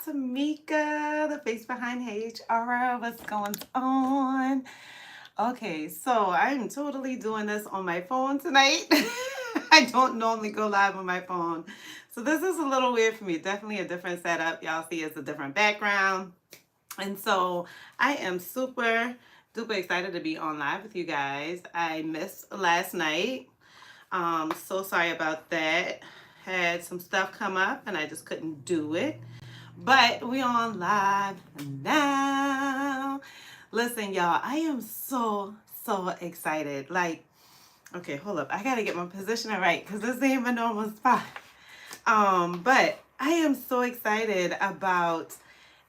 Tamika, the face behind HR. What's going on? Okay, so I'm totally doing this on my phone tonight. I don't normally go live on my phone. So this is a little weird for me. Definitely a different setup. Y'all see it's a different background. And so I am super duper excited to be on live with you guys. I missed last night. So sorry about that. Had some stuff come up and I just couldn't do it. But we on live now. Listen, y'all, I am so excited. Like, okay, hold up. I gotta get my positioning right because this ain't my normal spot. But I am so excited about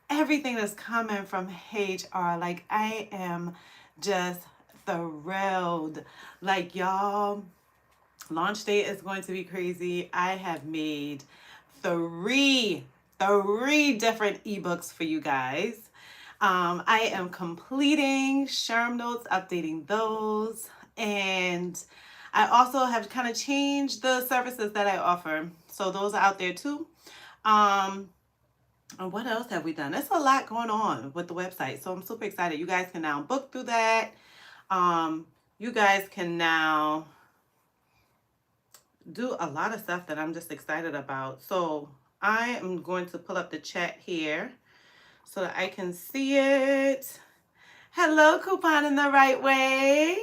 everything that's coming from HR. Like, I am just thrilled. Like, y'all, launch date is going to be crazy. I have made three different ebooks for you guys. I am completing SHRM notes, updating those, and I also have kind of changed the services that I offer. So those are out there too. And what else have we done? There's a lot going on with the website. So I'm super excited. You guys can now book through that. You guys can now do a lot of stuff that I'm just excited about. So I am going to pull up the chat here so that I can see it. Hello, Coupon in the Right Way.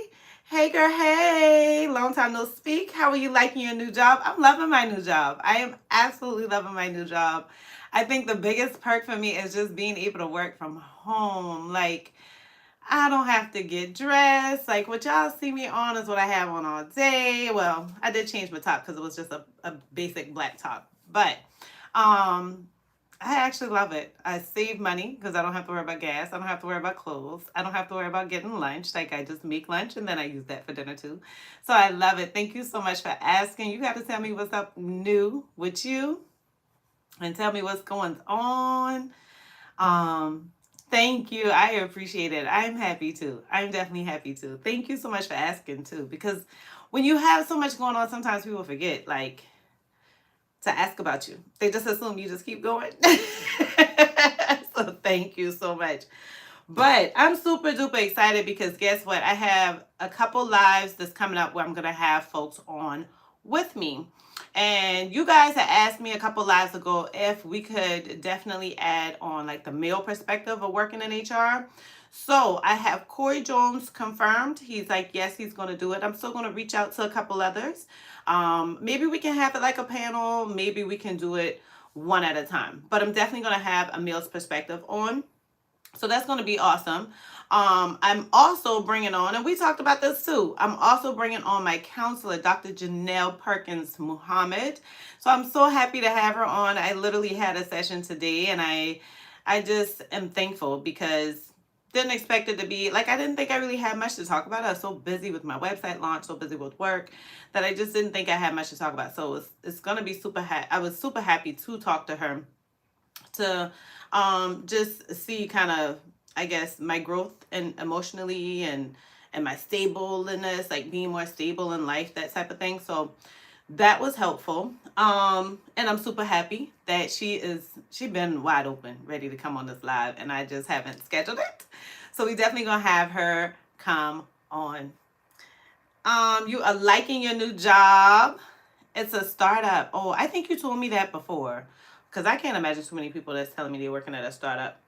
Hey girl, hey, long time no speak. How are you liking your new job? I'm loving my new job. I am absolutely loving my new job. I think the biggest perk for me is just being able to work from home. Like, I don't have to get dressed. Like, what y'all see me on is what I have on all day. Well, I did change my top because it was just a basic black top. But I actually love it. I save money because I don't have to worry about gas. I don't have to worry about clothes. I don't have to worry about getting lunch. Like, I just make lunch and then I use that for dinner too. So I love it. Thank you so much for asking. You got to tell me what's up new with you and tell me what's going on. Thank you. I appreciate it. I'm happy too. I'm definitely happy too. Thank you so much for asking too, because when you have so much going on, sometimes people forget, like, to ask about you. They just assume you just keep going. So thank you so much. But I'm super duper excited because guess what? I have a couple lives that's coming up where I'm going to have folks on with me. And you guys had asked me a couple lives ago if we could definitely add on like the male perspective of working in HR. So I have Corey Jones confirmed. He's like, yes, he's going to do it. I'm still going to reach out to a couple others. Maybe we can have it like a panel. Maybe we can do it one at a time. But I'm definitely going to have a male's perspective on. So that's going to be awesome. I'm also bringing on, and we talked about this too, I'm also bringing on my counselor, Dr. Janelle Perkins Muhammad. So I'm so happy to have her on. I literally had a session today, and I just am thankful because didn't expect it to be, like, I didn't think I really had much to talk about. I was so busy with my website launch, so busy with work, that I just didn't think I had much to talk about. So it's going to be I was super happy to talk to her to just see kind of, I guess, my growth and emotionally and my stableness, like being more stable in life, that type of thing. So that was helpful. And I'm super happy that she been wide open, ready to come on this live, and I just haven't scheduled it. So we definitely gonna have her come on. You are liking your new job. It's a startup. Oh, I think you told me that before, because I can't imagine too many people that's telling me they're working at a startup.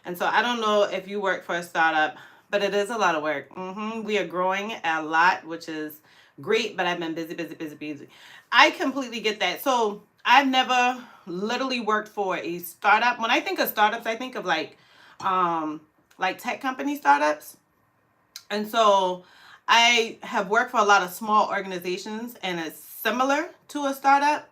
And so I don't know if you work for a startup, but it is a lot of work. We are growing a lot, which is great, but I've been busy. I completely get that. So I've never literally worked for a startup. When I think of startups, I think of like tech company startups. And so I have worked for a lot of small organizations, and it's similar to a startup.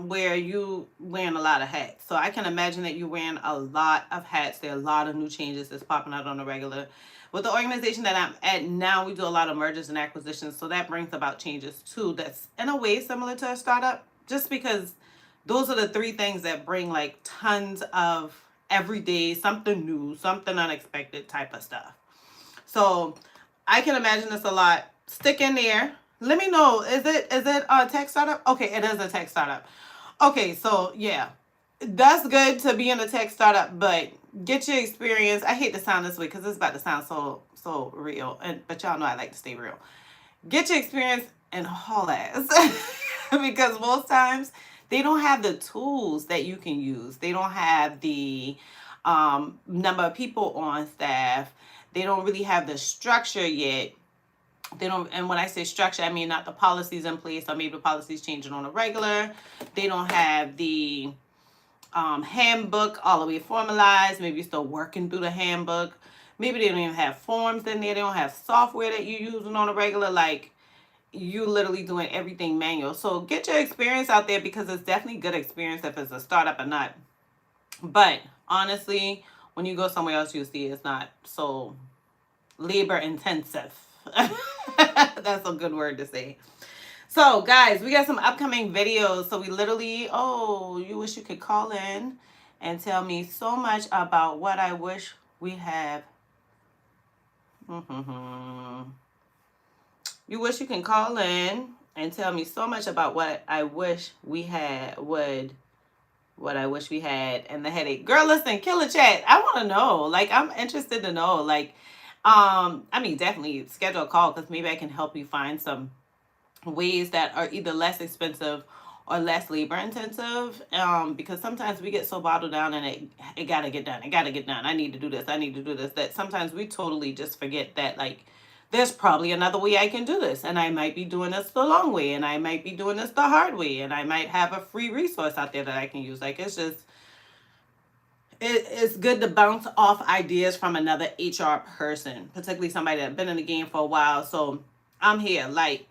Where you wearing a lot of hats. So I can imagine that you wearing a lot of hats. There are a lot of new changes that's popping out on the regular. With the organization that I'm at now, we do a lot of mergers and acquisitions. So that brings about changes too. That's in a way similar to a startup, just because those are the three things that bring like tons of everyday, something new, something unexpected type of stuff. So I can imagine this a lot. Stick in there. Let me know. Is it a tech startup? Okay, it is a tech startup. Okay, so yeah. that's good to be in a tech startup, but get your experience. I hate to sound this way because it's about to sound so real, but y'all know I like to stay real. Get your experience and haul ass because most times they don't have the tools that you can use. They don't have the number of people on staff. They don't really have the structure yet. They don't, and when I say structure, I mean not the policies in place, or maybe the policies changing on a regular. They don't have the handbook all the way formalized. Maybe you're still working through the handbook. Maybe they don't even have forms in there. They don't have software that you're using on a regular. Like, you literally doing everything manual. So get your experience out there, because it's definitely good experience if it's a startup or not. But honestly, when you go somewhere else, you'll see it's not so labor intensive. That's a good word to say. So guys, we got some upcoming videos. So we literally, oh, you wish you could call in and tell me so much about what I wish we have. You wish you can call in and tell me so much about what I wish we had, what I wish we had, and the headache. Girl, listen, killer chat. I want to know. Like, I'm interested to know. Like, I mean, definitely schedule a call, because maybe I can help you find some ways that are either less expensive or less labor intensive, because sometimes we get so bottled down and it gotta get done. It gotta get done. I need to do this. I need to do this. That sometimes we totally just forget that, like, there's probably another way I can do this, and I might be doing this the long way, and I might be doing this the hard way, and I might have a free resource out there that I can use. Like, it's just, it's good to bounce off ideas from another HR person, particularly somebody that's been in the game for a while. So I'm here, like,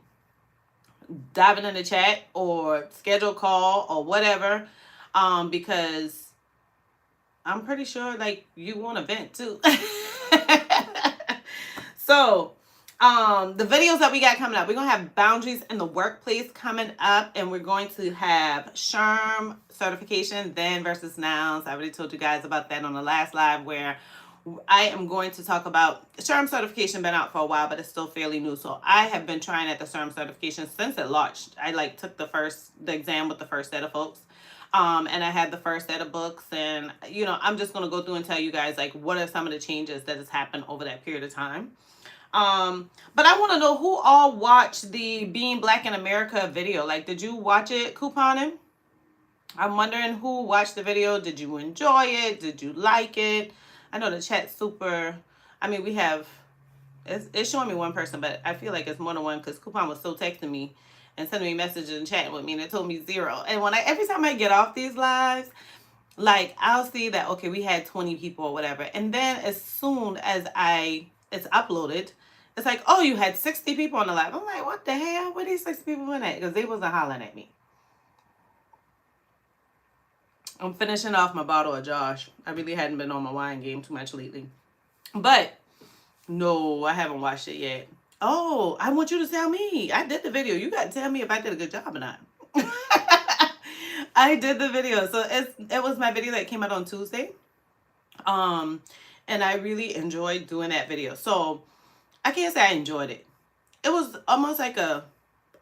diving in the chat or schedule a call or whatever, because I'm pretty sure, like, you want to vent too. So the videos that we got coming up, we're going to have boundaries in the workplace coming up, and we're going to have SHRM certification, then versus nouns. I already told you guys about that on the last live, where I am going to talk about SHRM certification. Been out for a while, but it's still fairly new. So I have been trying at the SHRM certification since it launched. I like took the exam with the first set of folks. And I had the first set of books, and I'm just going to go through and tell you guys, like, what are some of the changes that has happened over that period of time. But I want to know who all watched the Being Black in America video. Like, did you watch it, couponing? I'm wondering who watched the video. Did you enjoy it? Did you like it? I know the chat's super, I mean, it's showing me one person, but I feel like it's more than one, because Coupon was so texting me and sending me messages and chatting with me, and it told me 0. And every time I get off these lives, like, I'll see that, okay, we had 20 people or whatever. And then as soon as it's uploaded, it's like, oh, you had 60 people on the live. I'm like, what the hell? Where these 60 people in at? Because they wasn't hollering at me. I'm finishing off my bottle of Josh. I really hadn't been on my wine game too much lately. But no, I haven't watched it yet. Oh, I want you to tell me. I did the video. You got to tell me if I did a good job or not. I did the video. So it was my video that came out on Tuesday. And I really enjoyed doing that video. So I can't say I enjoyed it. It was almost like a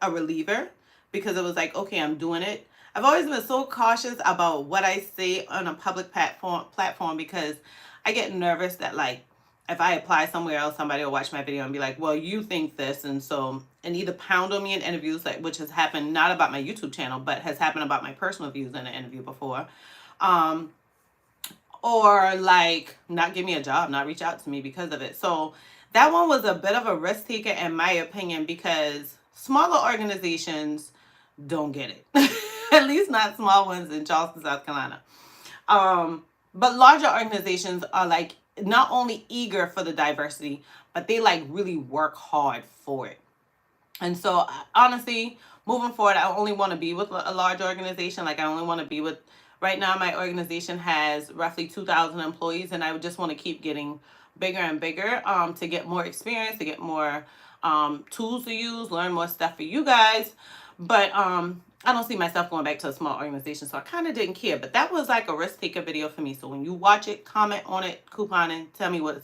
reliever, because it was like, okay, I'm doing it. I've always been so cautious about what I say on a public platform, because I get nervous that, like, if I apply somewhere else, somebody will watch my video and be like, well, you think this, and either pound on me in interviews, like, which has happened not about my YouTube channel, but has happened about my personal views in an interview before, or like not give me a job, not reach out to me because of it. So that one was a bit of a risk taker, in my opinion, because smaller organizations don't get it. At least not small ones in Charleston, South Carolina. But larger organizations are, like, not only eager for the diversity, but they, like, really work hard for it. And so honestly, moving forward, I only want to be with a large organization. Like, I only want to be with, right now my organization has roughly 2,000 employees, and I would just want to keep getting bigger and bigger, to get more experience, to get more tools to use, learn more stuff for you guys. But I don't see myself going back to a small organization, so I kind of didn't care. But that was like a risk taker video for me. So when you watch it, comment on it, couponing, tell me what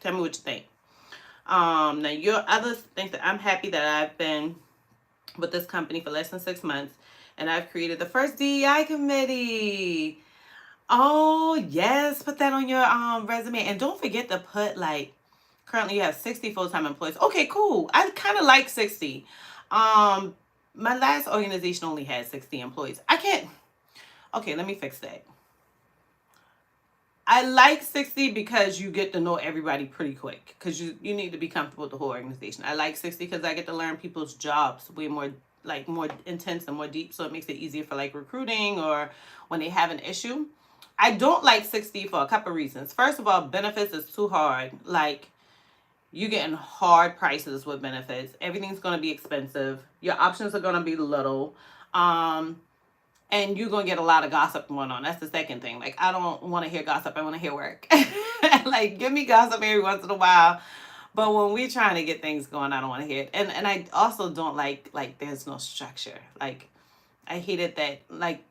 you think. Now, your other things that I'm happy that I've been with this company for less than 6 months, and I've created the first DEI committee. Oh, yes, put that on your resume. And don't forget to put like currently you have 60 full-time employees. Okay, cool. I kind of like 60. Um my last organization only had 60 employees. I can't. Okay, let me fix that. I like 60 because you get to know everybody pretty quick because you need to be comfortable with the whole organization. I like 60 because I get to learn people's jobs way more, like more intense and more deep, so it makes it easier for like recruiting or when they have an issue. I don't like 60 for a couple reasons. First of all, benefits is too hard. Like you getting hard prices with benefits. Everything's going to be expensive. Your options are going to be little. Um and you're gonna get a lot of gossip going on. That's the second thing. Like I don't want to hear gossip. I want to hear work. Like give me gossip every once in a while, but when we're trying to get things going, I don't want to hear it. And I also don't like there's no structure. Like I hated that. Like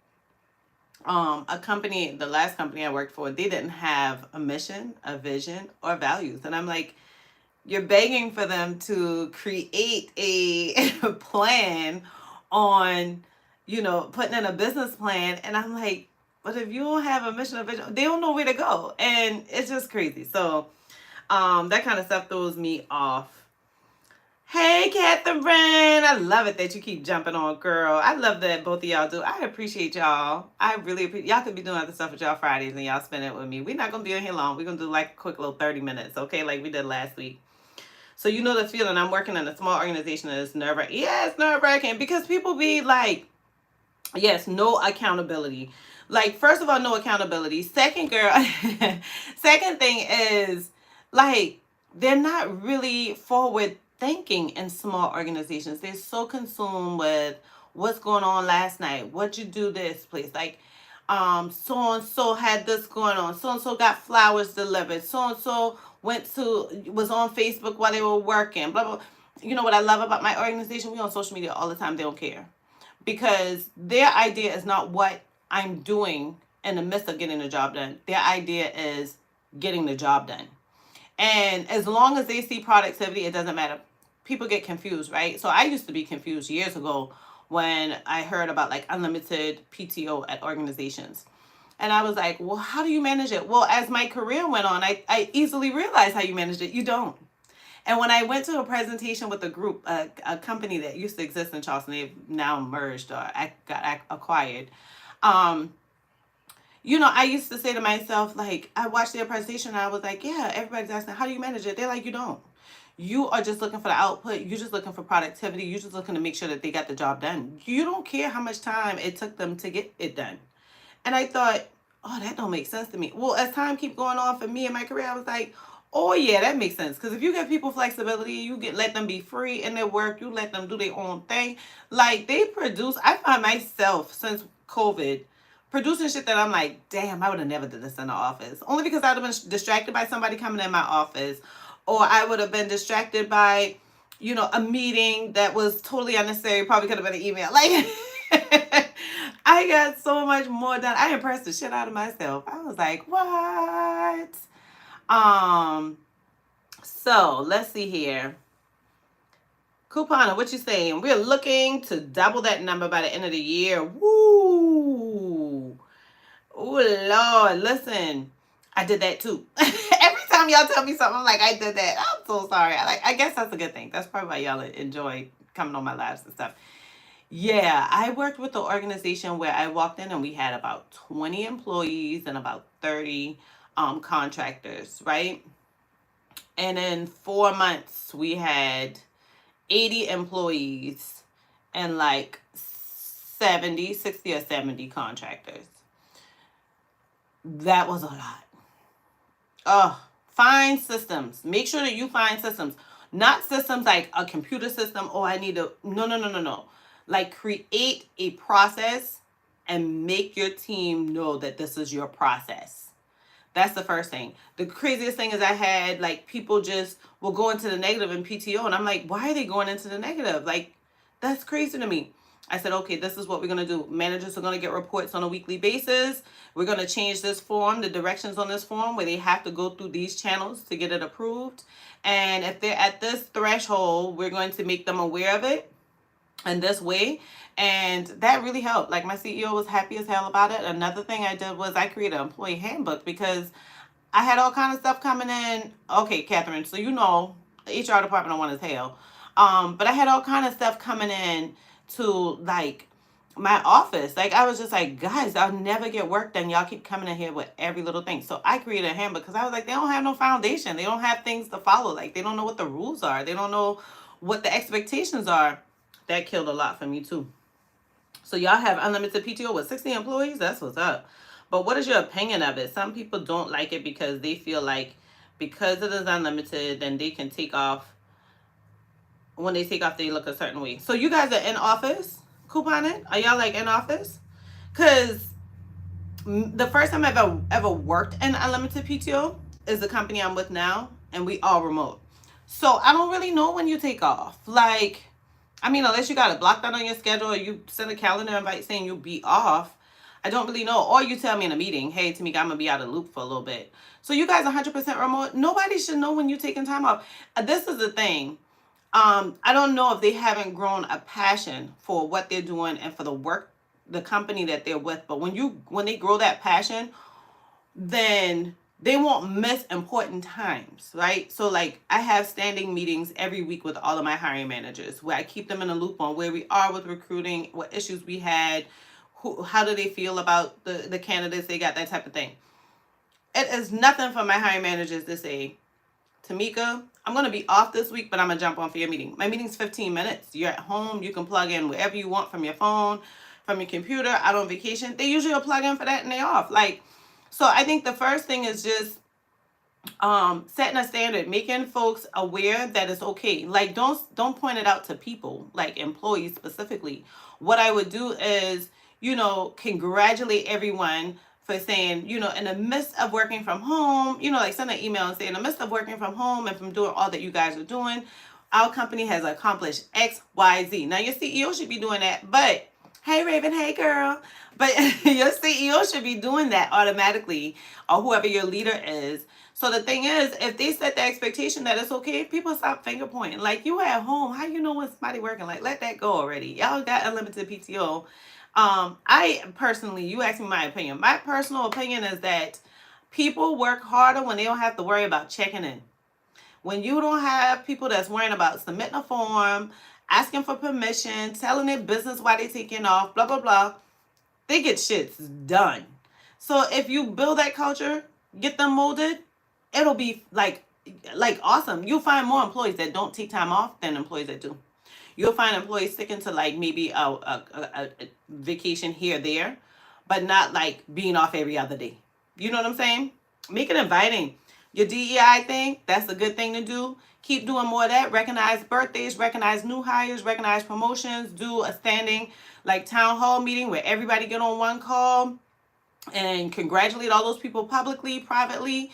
a company, the last company I worked for, they didn't have a mission, a vision, or values, and I'm like, you're begging for them to create a plan on, putting in a business plan. And I'm like, but if you don't have a mission or vision, they don't know where to go. And it's just crazy. So that kind of stuff throws me off. Hey, Catherine. I love it that you keep jumping on, girl. I love that both of y'all do. I appreciate y'all. I really appreciate y'all. Could be doing other stuff with y'all Fridays and y'all spend it with me. We're not going to be on here long. We're going to do like a quick little 30 minutes, okay? Like we did last week. So you know the feeling. I'm working in a small organization and it's nerve-wracking. Yeah, it's nerve-wracking because people be like, yes, no accountability. Like, first of all, no accountability. Second, girl, second thing is like they're not really forward thinking in small organizations. They're so consumed with what's going on last night. What you do this place. Like, so and so had this going on. So and so got flowers delivered. So and so was on Facebook while they were working. Blah blah. You know what I love about my organization? We on social media all the time. They don't care because their idea is not what I'm doing in the midst of getting the job done. Their idea is getting the job done. And as long as they see productivity, it doesn't matter. People get confused, right? So I used to be confused years ago when I heard about like unlimited PTO at organizations. And I was like, well, how do you manage it? Well, as my career went on, I easily realized how you manage it. You don't. And when I went to a presentation with a group, a company that used to exist in Charleston, they've now merged or got acquired. I used to say to myself, like, I watched their presentation and I was like, yeah, everybody's asking, how do you manage it? They're like, you don't. You are just looking for the output. You're just looking for productivity. You're just looking to make sure that they got the job done. You don't care how much time it took them to get it done. And I thought, oh, that don't make sense to me. Well, as time keep going on for me in my career, I was like, oh yeah, that makes sense. Because if you give people flexibility, let them be free in their work, you let them do their own thing. Like they produce, I find myself since COVID producing shit that I'm like, damn, I would have never did this in the office. Only because I would have been distracted by somebody coming in my office, or I would have been distracted by, a meeting that was totally unnecessary. Probably could have been an email. Like I got so much more done. I impressed the shit out of myself. I was like, what? So let's see here. Couponer, what you saying? We're looking to double that number by the end of the year. Woo! Oh Lord, listen, I did that too. Every time y'all tell me something, I'm like, I did that. I'm so sorry. I guess that's a good thing. That's probably why y'all enjoy coming on my lives and stuff. Yeah, I worked with the organization where I walked in and we had about 20 employees and about 30 contractors, right? And in 4 months, we had 80 employees and like 60 or 70 contractors. That was a lot. Oh, find systems. Make sure that you find systems. Not systems like a computer system. Oh, I need to. No. Like create a process and make your team know that this is your process. That's the first thing. The craziest thing is I had like people just will go into the negative in PTO. And I'm like, why are they going into the negative? Like, that's crazy to me. I said, okay, this is what we're going to do. Managers are going to get reports on a weekly basis. We're going to change this form, the directions on this form where they have to go through these channels to get it approved. And if they're at this threshold, we're going to make them aware of it. in this way. And that really helped. Like, my CEO was happy as hell about it. Another thing I did was I created an employee handbook because I had all kind of stuff coming in. Okay, Catherine, so you know the HR department I want as hell. But I had all kind of stuff coming in to like my office. Like, I was just like, guys, I'll never get work done. Y'all keep coming in here with every little thing. So I created a handbook because I was like, they don't have no foundation. They don't have things to follow. Like, they don't know what the rules are. They don't know what the expectations are. That killed a lot for me too. So y'all have unlimited PTO with 60 employees? That's what's up. But what is your opinion of it? Some people don't like it because they feel like because it is unlimited, then they can take off. When they take off, they look a certain way. So you guys are in office couponing? Are y'all like in office? Because the first time I've ever worked in unlimited PTO is the company I'm with now, and we all remote. So I don't really know when you take off. Like, I mean, unless you got it blocked out on your schedule or you send a calendar invite saying you'll be off, I don't really know. Or you tell me in a meeting, hey, Tamika, I'm going to be out of the loop for a little bit. So you guys 100% remote. Nobody should know when you're taking time off. This is the thing. I don't know if they haven't grown a passion for what they're doing and for the work, the company that they're with. But when they grow that passion, then they won't miss important times, right? So like I have standing meetings every week with all of my hiring managers where I keep them in a loop on where we are with recruiting, what issues we had, how do they feel about the candidates they got, that type of thing. It is nothing for my hiring managers to say, Tamika, I'm going to be off this week, but I'm going to jump on for your meeting. My meeting's 15 minutes. You're at home. You can plug in wherever you want from your phone, from your computer, out on vacation. They usually will plug in for that and they off. Like, so I think the first thing is just setting a standard, making folks aware that it's okay. Like, don't point it out to people, like employees specifically. What I would do is, congratulate everyone for saying, in the midst of working from home, like send an email and say, in the midst of working from home and from doing all that you guys are doing, our company has accomplished X, Y, Z. Now, your CEO should be doing that, but hey, Raven, hey, girl. But your CEO should be doing that automatically, or whoever your leader is. So the thing is, if they set the expectation that it's okay, people stop finger pointing. Like, you at home, how you know when somebody working? Like, let that go already. Y'all got unlimited PTO. I personally, you asked me my opinion. My personal opinion is that people work harder when they don't have to worry about checking in. When you don't have people that's worrying about submitting a form, asking for permission, telling their business why they taking off, blah, blah, blah, they get shits done. So if you build that culture, get them molded, it'll be like awesome. You'll find more employees that don't take time off than employees that do. You'll find employees sticking to like maybe a vacation here or there, but not like being off every other day. You know what I'm saying? Make it inviting. Your DEI thing, that's a good thing to do. Keep doing more of that. Recognize birthdays, recognize new hires, recognize promotions. Do a standing like town hall meeting where everybody get on one call and congratulate all those people publicly, privately.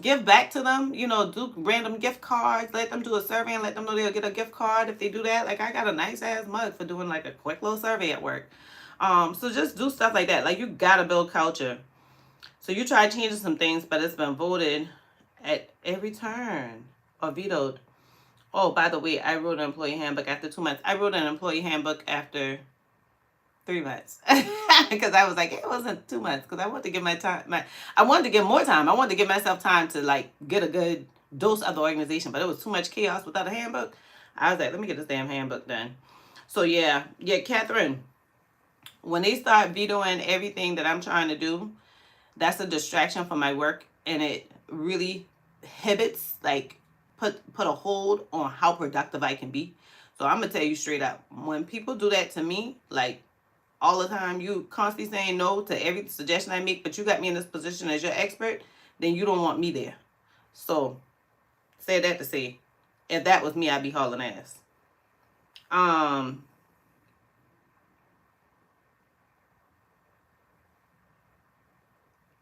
Give back to them, do random gift cards, let them do a survey and let them know they'll get a gift card if they do that. Like, I got a nice ass mug for doing like a quick little survey at work. So just do stuff like that. Like, you gotta build culture. So you try changing some things, but it's been voted at every turn or vetoed. Oh, by the way, I wrote an employee handbook after 2 months. I wrote an employee handbook after 3 months because I was like, it wasn't 2 months because I wanted to give I wanted to give more time. I wanted to give myself time to like get a good dose of the organization, but it was too much chaos without a handbook. I was like, let me get this damn handbook done. So yeah, Catherine, when they start vetoing everything that I'm trying to do, that's a distraction from my work, and it really inhibits, like, put a hold on how productive I can be. So I'm gonna tell you straight up, when people do that to me, like all the time, you constantly saying no to every suggestion I make, but you got me in this position as your expert, then you don't want me there. So say that to say, if that was me, I'd be hauling ass.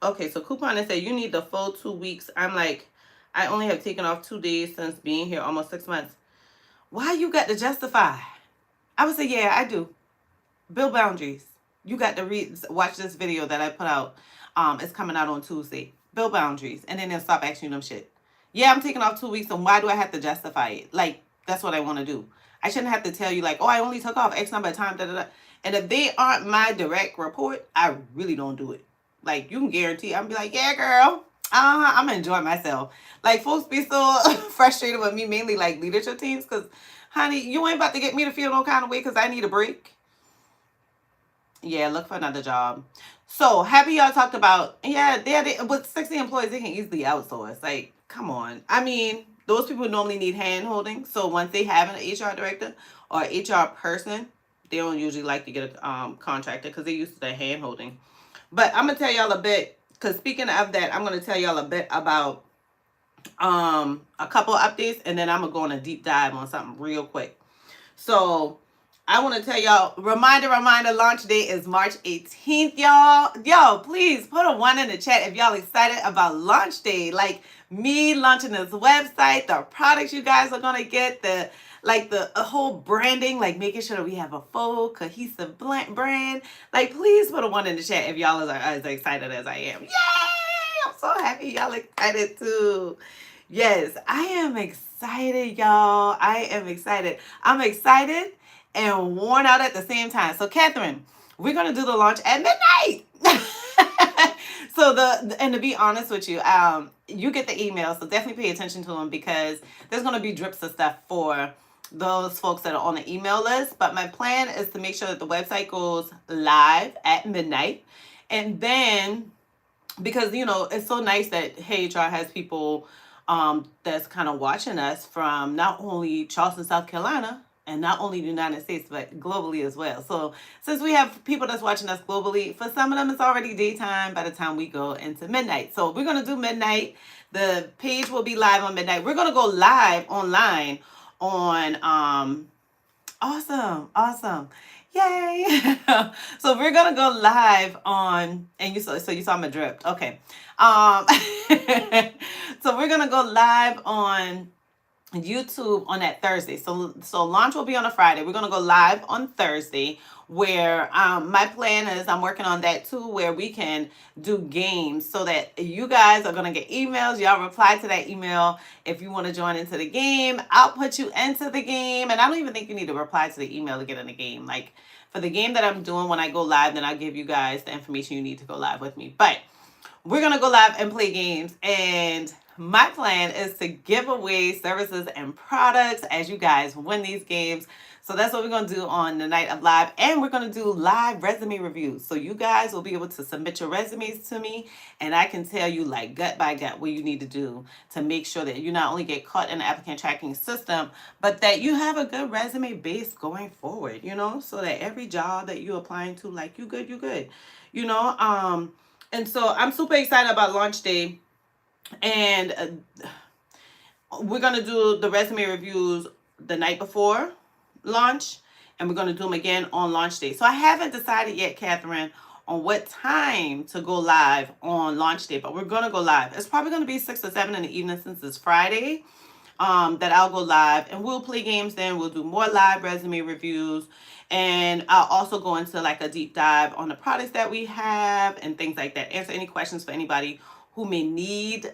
Okay, so Coupon said you need the full 2 weeks. I'm like, I only have taken off 2 days since being here, almost 6 months. Why you got to justify? I would say, yeah, I do. Build boundaries. You got to watch this video that I put out. It's coming out on Tuesday. Build boundaries, and then they'll stop asking you them shit. Yeah, I'm taking off 2 weeks, and why do I have to justify it? Like, That's what I want to do. I shouldn't have to tell you like, oh, I only took off X number of time, da, da, da. And if they aren't my direct report, I really don't do it. Like, you can guarantee, I'm be like, yeah, girl, I'm enjoying myself. Like, folks be so frustrated with me, mainly like leadership teams, because, honey, you ain't about to get me to feel no kind of way because I need a break. Yeah, look for another job. So happy y'all talked about, yeah, with 60 employees, they can easily outsource. Like, come on. I mean, those people normally need hand holding. So once they have an HR director or HR person, they don't usually like to get a contractor because they're used to the hand holding. But I'm gonna tell y'all a bit, because speaking of that, I'm gonna tell y'all a bit about a couple updates, and then I'm gonna go on a deep dive on something real quick. So I want to tell y'all, reminder, launch date is March 18th, y'all. Yo, please put a 1 in the chat if y'all excited about launch day. Like me launching this website, the products you guys are going to get, the whole branding, like making sure that we have a full cohesive brand. Like, please put a 1 in the chat if y'all are as excited as I am. Yay! I'm so happy y'all excited too. Yes, I am excited, y'all. I am excited. I'm excited and worn out at the same time. So, Catherine, we're gonna do the launch at midnight. And to be honest with you, you get the email, so definitely pay attention to them because there's gonna be drips of stuff for those folks that are on the email list. But my plan is to make sure that the website goes live at midnight, and then because it's so nice that HR has people that's kind of watching us from not only Charleston, South Carolina, and not only the United States, but globally as well. So since we have people that's watching us globally, for some of them, it's already daytime by the time we go into midnight. So we're going to do midnight. The page will be live on midnight. We're going to go live online on, awesome. Yay. So we're going to go live on, and you saw my drip. Okay. So we're going to go live on YouTube on that Thursday. So launch will be on a Friday. We're gonna go live on Thursday, where my plan is, I'm working on that too, where we can do games so that you guys are gonna get emails. Y'all reply to that email if you want to join into the game. I'll put you into the game, and I don't even think you need to reply to the email to get in the game. Like for the game that I'm doing when I go live, then I'll give you guys the information you need to go live with me. But we're gonna go live and play games, and my plan is to give away services and products as you guys win these games. So that's what we're going to do on the night of live. And we're going to do live resume reviews. So you guys will be able to submit your resumes to me, and I can tell you like gut by gut what you need to do to make sure that you not only get caught in the applicant tracking system, but that you have a good resume base going forward, so that every job that you're applying to, like you good. And so I'm super excited about launch day. And we're going to do the resume reviews the night before launch, and we're going to do them again on launch day. So I haven't decided yet, Catherine, on what time to go live on launch day, but we're going to go live. It's probably going to be 6 or 7 in the evening since it's Friday, that I'll go live, and we'll play games then. We'll do more live resume reviews, and I'll also go into like a deep dive on the products that we have and things like that. Answer any questions for anybody who may need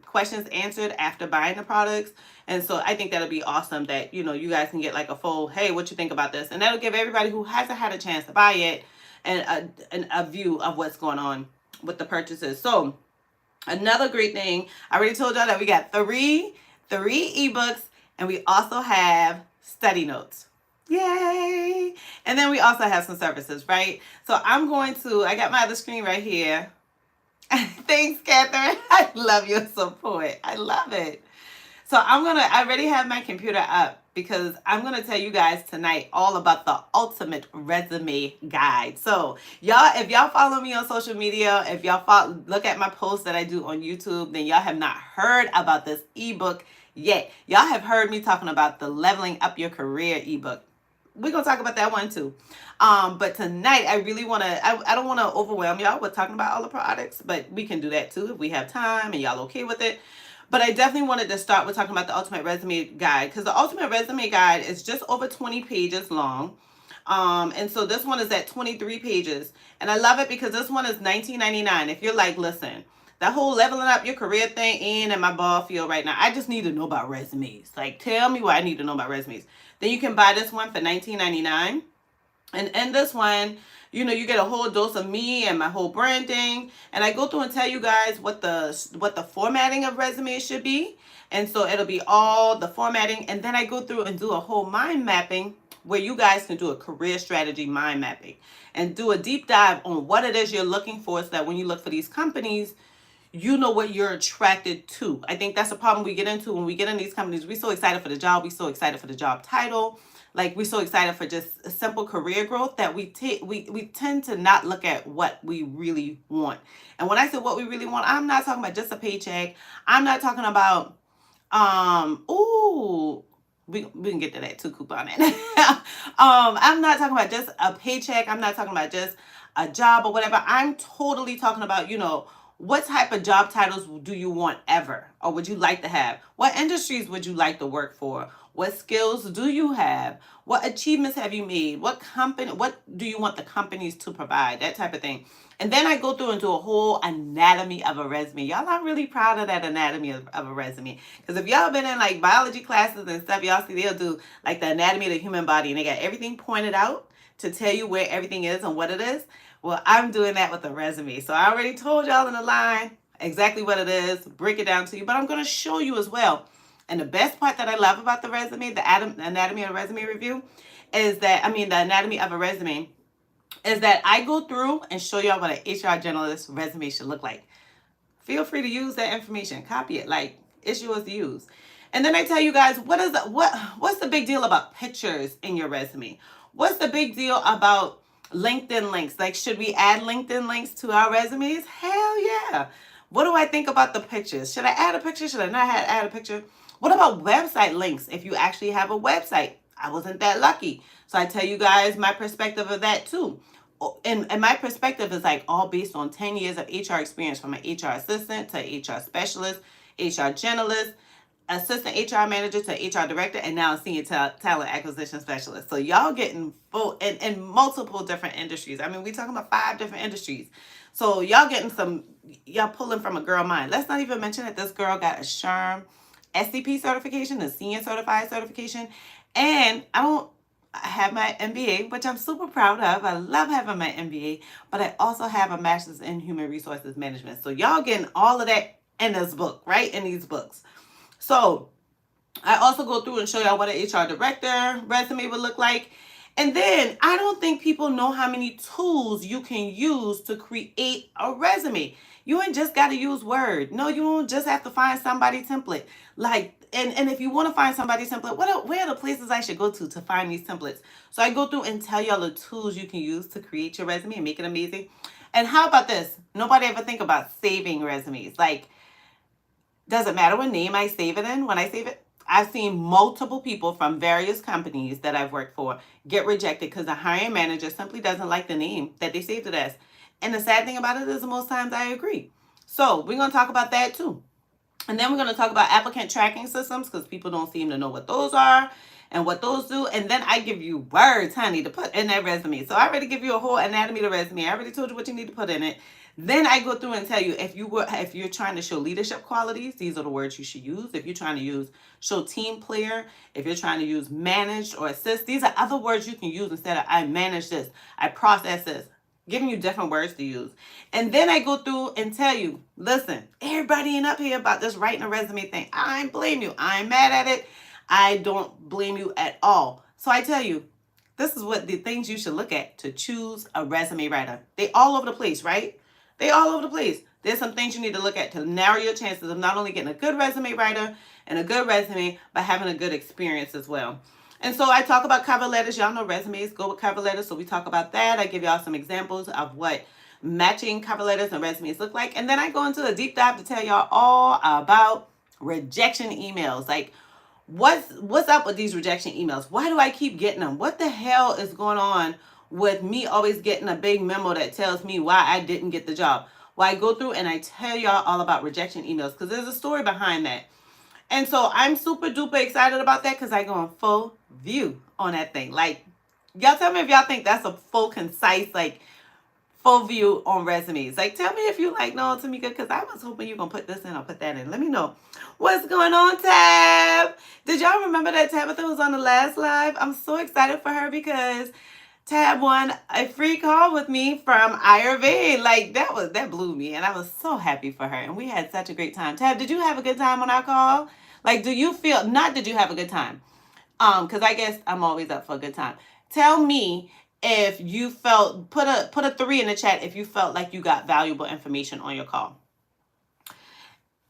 questions answered after buying the products. And so I think that'll be awesome that, you guys can get like a full, hey, what you think about this? And that'll give everybody who hasn't had a chance to buy it and a view of what's going on with the purchases. So another great thing, I already told y'all that we got three ebooks, and we also have study notes. Yay! And then we also have some services, right? So I got my other screen right here. Thanks, Catherine. I love your support. I love it. So I already have my computer up because I'm going to tell you guys tonight all about the ultimate resume guide. So y'all, if y'all follow me on social media, if y'all look at my posts that I do on YouTube, then y'all have not heard about this ebook yet. Y'all have heard me talking about the Leveling Up Your Career ebook. We're going to talk about that one too. But tonight, I really want to, I don't want to overwhelm y'all with talking about all the products, but we can do that too if we have time and y'all okay with it. But I definitely wanted to start with talking about the Ultimate Resume Guide, because the Ultimate Resume Guide is just over 20 pages long. And so this one is at 23 pages. And I love it because this one is $19.99. If you're like, listen, that whole leveling up your career thing ain't in my ball field right now. I just need to know about resumes. Like, tell me what I need to know about resumes. Then you can buy this one for $19.99. And in this one, you get a whole dose of me and my whole branding. And I go through and tell you guys what the formatting of resumes should be. And so it'll be all the formatting. And then I go through and do a whole mind mapping where you guys can do a career strategy mind mapping and do a deep dive on what it is you're looking for, so that when you look for these companies, you know what you're attracted to. I think that's a problem we get into when we get in these companies. We're so excited for the job. We're so excited for the job title. Like, we're so excited for just a simple career growth that we tend to not look at what we really want. And when I say what we really want, I'm not talking about just a paycheck. I'm not talking about we can get to that too, coupon it. I'm not talking about just a paycheck. I'm not talking about just a job or whatever. I'm totally talking about, what type of job titles do you want ever, or would you like to have? What industries would you like to work for? What skills do you have? What achievements have you made? What do you want the companies to provide? That type of thing. And then I go through and do a whole anatomy of a resume. Y'all, I'm really proud of that anatomy of a resume. Because if y'all been in like biology classes and stuff, y'all see they'll do like the anatomy of the human body, and they got everything pointed out to tell you where everything is and what it is. Well, I'm doing that with a resume. So I already told y'all in the line exactly what it is, break it down to you, but I'm going to show you as well. And the best part that I love about the resume, the anatomy of a resume review, is that, the anatomy of a resume, is that I go through and show y'all what an HR generalist resume should look like. Feel free to use that information. Copy it. Like, it's yours to use. And then I tell you guys, what's the big deal about pictures in your resume? What's the big deal about LinkedIn links? Like, should we add LinkedIn links to our resumes? Hell yeah. What do I think about the pictures? Should I add a picture? Should I not add a picture? What about website links? If you actually have a website, I wasn't that lucky. So I tell you guys my perspective of that too. And my perspective is like all based on 10 years of HR experience, from an HR assistant to HR specialist, HR generalist, assistant HR manager to HR director, and now senior talent acquisition specialist. So y'all getting full in multiple different industries. We talking about 5 different industries. So y'all getting y'all pulling from a girl mind. Let's not even mention that this girl got a SHRM SCP certification, a senior certified certification, and I have my MBA, which I'm super proud of. I love having my MBA, but I also have a master's in human resources management. So y'all getting all of that in this book, right? In these books. So I also go through and show y'all what an HR director resume would look like. And then I don't think people know how many tools you can use to create a resume. You ain't just got to use Word. No, you don't just have to find somebody's template. Like, and if you want to find somebody's template, where are the places I should go to find these templates? So I go through and tell y'all the tools you can use to create your resume and make it amazing. And how about this? Nobody ever think about saving resumes. Like, does it matter what name I save it in when I save it? I've seen multiple people from various companies that I've worked for get rejected because the hiring manager simply doesn't like the name that they saved it as. And the sad thing about it is most times I agree. So we're going to talk about that too. And then we're going to talk about applicant tracking systems, because people don't seem to know what those are and what those do. And then I give you words, honey, to put in that resume. So I already give you a whole anatomy of the resume. I already told you what you need to put in it. Then I go through and tell you, if you're trying to show leadership qualities, these are the words you should use. If you're trying to show team player, if you're trying to use managed or assist, these are other words you can use instead of I manage this, I process this, giving you different words to use. And then I go through and tell you, listen, everybody ain't up here about this writing a resume thing. I ain't blame you. I ain't mad at it. I don't blame you at all. So I tell you, this is what the things you should look at to choose a resume writer. They all over the place, right? They all over the place. There's some things you need to look at to narrow your chances of not only getting a good resume writer and a good resume, but having a good experience as well. And so I talk about cover letters. Y'all know resumes go with cover letters. So we talk about that. I give y'all some examples of what matching cover letters and resumes look like. And then I go into a deep dive to tell y'all all about rejection emails. Like, what's up with these rejection emails? Why do I keep getting them? What the hell is going on with me always getting a big memo that tells me why I didn't get the job? Well, I go through and I tell y'all all about rejection emails, because there's a story behind that. And so I'm super duper excited about that, because I go in full view on that thing. Like, y'all tell me if y'all think that's a full, concise, like full view on resumes. Like, tell me if you like, no, Tamika, because I was hoping you're going to put this in or put that in. Let me know. What's going on, Tab? Did y'all remember that Tabitha was on the last live? I'm so excited for her because Tab won a free call with me from IRV. Like, that blew me, and I was so happy for her. And we had such a great time. Tab, did you have a good time on our call? Like, do you feel, not did you have a good time? Because I guess I'm always up for a good time. Tell me if you felt, put a 3 in the chat if you felt like you got valuable information on your call.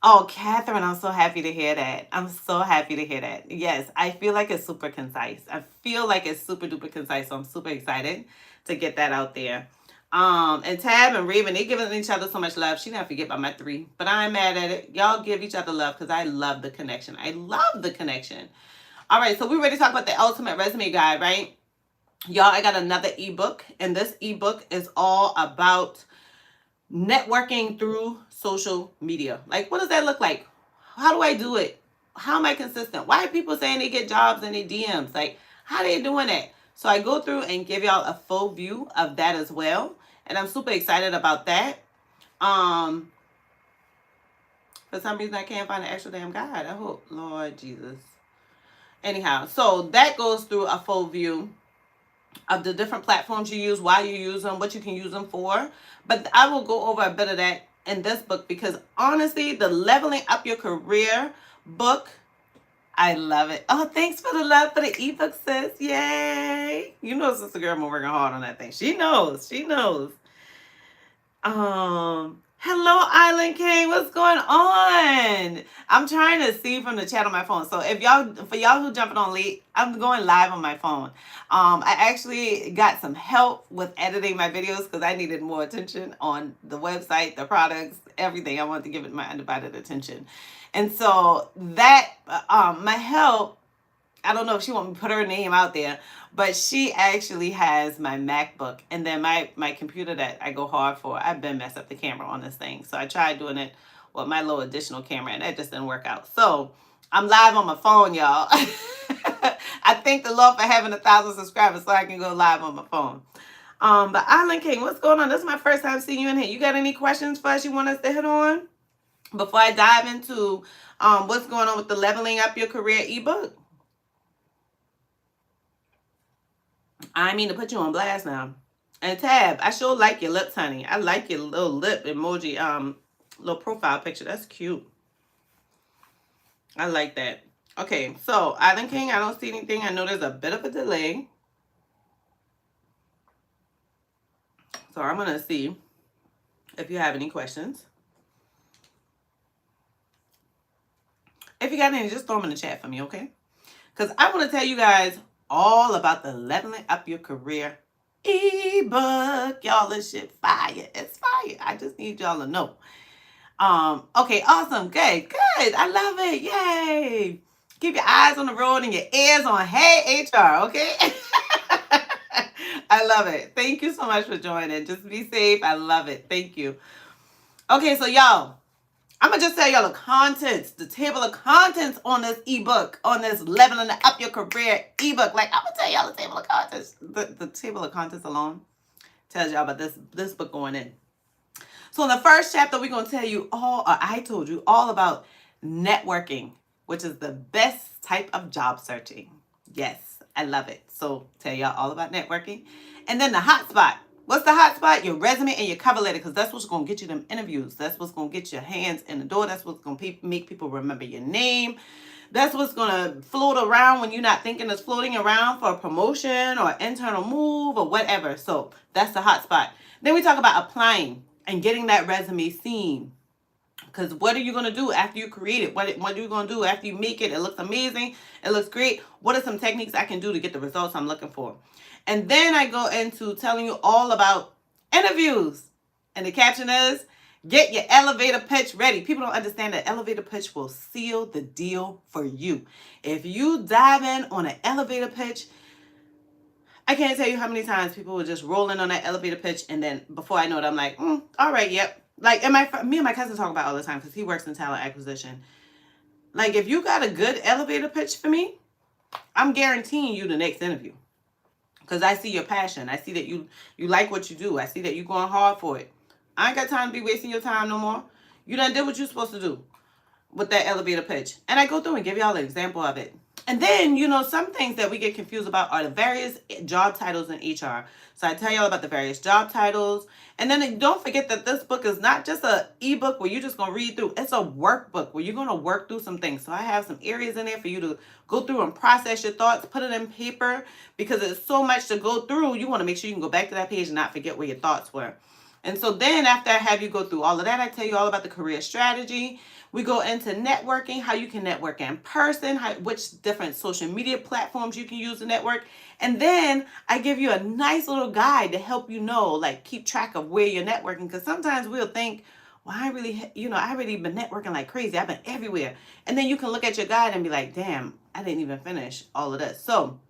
Oh, Catherine, I'm so happy to hear that. I'm so happy to hear that. Yes, I feel like it's super concise. I feel like it's super duper concise. So I'm super excited to get that out there. And Tab and Raven, they giving each other so much love. She didn't forget about my 3, but I ain't mad at it. Y'all give each other love because I love the connection. I love the connection. All right, so we're ready to talk about the ultimate resume guide, right? Y'all, I got another ebook, and this ebook is all about networking through social media. Like, what does that look like? How do I do it? How am I consistent? Why are people saying they get jobs in their DMs? Like, how are they doing that? So I go through and give y'all a full view of that as well. And I'm super excited about that. For some reason, I can't find an extra damn guide. I hope, Lord Jesus. Anyhow, so that goes through a full view of the different platforms you use, why you use them, what you can use them for. But I will go over a bit of that in this book because honestly, the Leveling Up Your Career book, I love it. Oh, thanks for the love for the ebook, sis. Yay. You know, Sister Girl been working hard on that thing. She knows. She knows. Hello, Island King. What's going on? I'm trying to see from the chat on my phone. So if y'all, for y'all who jumping on late, I'm going live on my phone. I actually got some help with editing my videos because I needed more attention on the website, the products, everything. I wanted to give it my undivided attention. And so that, my help, I don't know if she want me to put her name out there, but she actually has my MacBook and then my computer that I go hard for. I've been messed up the camera on this thing. So I tried doing it with my little additional camera and that just didn't work out. So I'm live on my phone, y'all. I thank the Lord for having 1,000 subscribers so I can go live on my phone. But Island King, what's going on? This is my first time seeing you in here. You got any questions for us you want us to hit on before I dive into what's going on with the Leveling Up Your Career ebook? I mean to put you on blast now. And Tab, I sure like your lips, honey. I like your little lip emoji, little profile picture. That's cute. I like that. Okay, so Island King, I don't see anything. I know there's a bit of a delay. So I'm going to see if you have any questions. If you got any, just throw them in the chat for me, okay? Because I want to tell you guys all about the Leveling Up Your Career ebook. Y'all, this shit fire. It's fire. I just need y'all to know. Okay, awesome. Good. I love it. Yay. Keep your eyes on the road and your ears on Hey HR, okay? I love it. Thank you so much for joining. Just be safe. I love it. Thank you. Okay, so y'all, I'm going to just tell y'all the contents, the table of contents on this ebook, on this Leveling Up Your Career ebook. Like, I'm going to tell y'all the table of contents. The table of contents alone tells y'all about this book going in. So in the first chapter, we're going to tell you all, or I told you all about networking, which is the best type of job searching. Yes, I love it. So tell y'all all about networking. And then the hot spot. What's the hot spot? Your resume and your cover letter, because that's what's going to get you them interviews. That's what's going to get your hands in the door. That's what's going to make people remember your name. That's what's going to float around when you're not thinking it's floating around for a promotion or internal move or whatever. So that's the hot spot. Then we talk about applying and getting that resume seen. Because what are you going to do after you create it? What are you going to do after you make it? It looks amazing. It looks great. What are some techniques I can do to get the results I'm looking for? And then I go into telling you all about interviews. And the caption is, get your elevator pitch ready. People don't understand that elevator pitch will seal the deal for you. If you dive in on an elevator pitch, I can't tell you how many times people were just rolling on that elevator pitch. And then before I know it, I'm like, all right, yep. Like, me and my cousin talk about it all the time because he works in talent acquisition. Like, if you got a good elevator pitch for me, I'm guaranteeing you the next interview. because I see your passion. I see that you like what you do. I see that you're going hard for it. I ain't got time to be wasting your time no more. You done did what you're supposed to do with that elevator pitch. And I go through and give y'all an example of it. And then, some things that we get confused about are the various job titles in HR. So I tell y'all about the various job titles. And then don't forget that this book is not just an ebook where you're just going to read through. It's a workbook where you're going to work through some things. So I have some areas in there for you to go through and process your thoughts, put it in paper, because it's so much to go through. You want to make sure you can go back to that page and not forget where your thoughts were. And so then after I have you go through all of that, I tell you all about the career strategy. We go into networking, how you can network in person, which different social media platforms you can use to network. And then I give you a nice little guide to help you know, like keep track of where you're networking. Because sometimes we'll think, well, I really been networking like crazy. I've been everywhere. And then you can look at your guide and be like, damn, I didn't even finish all of this. So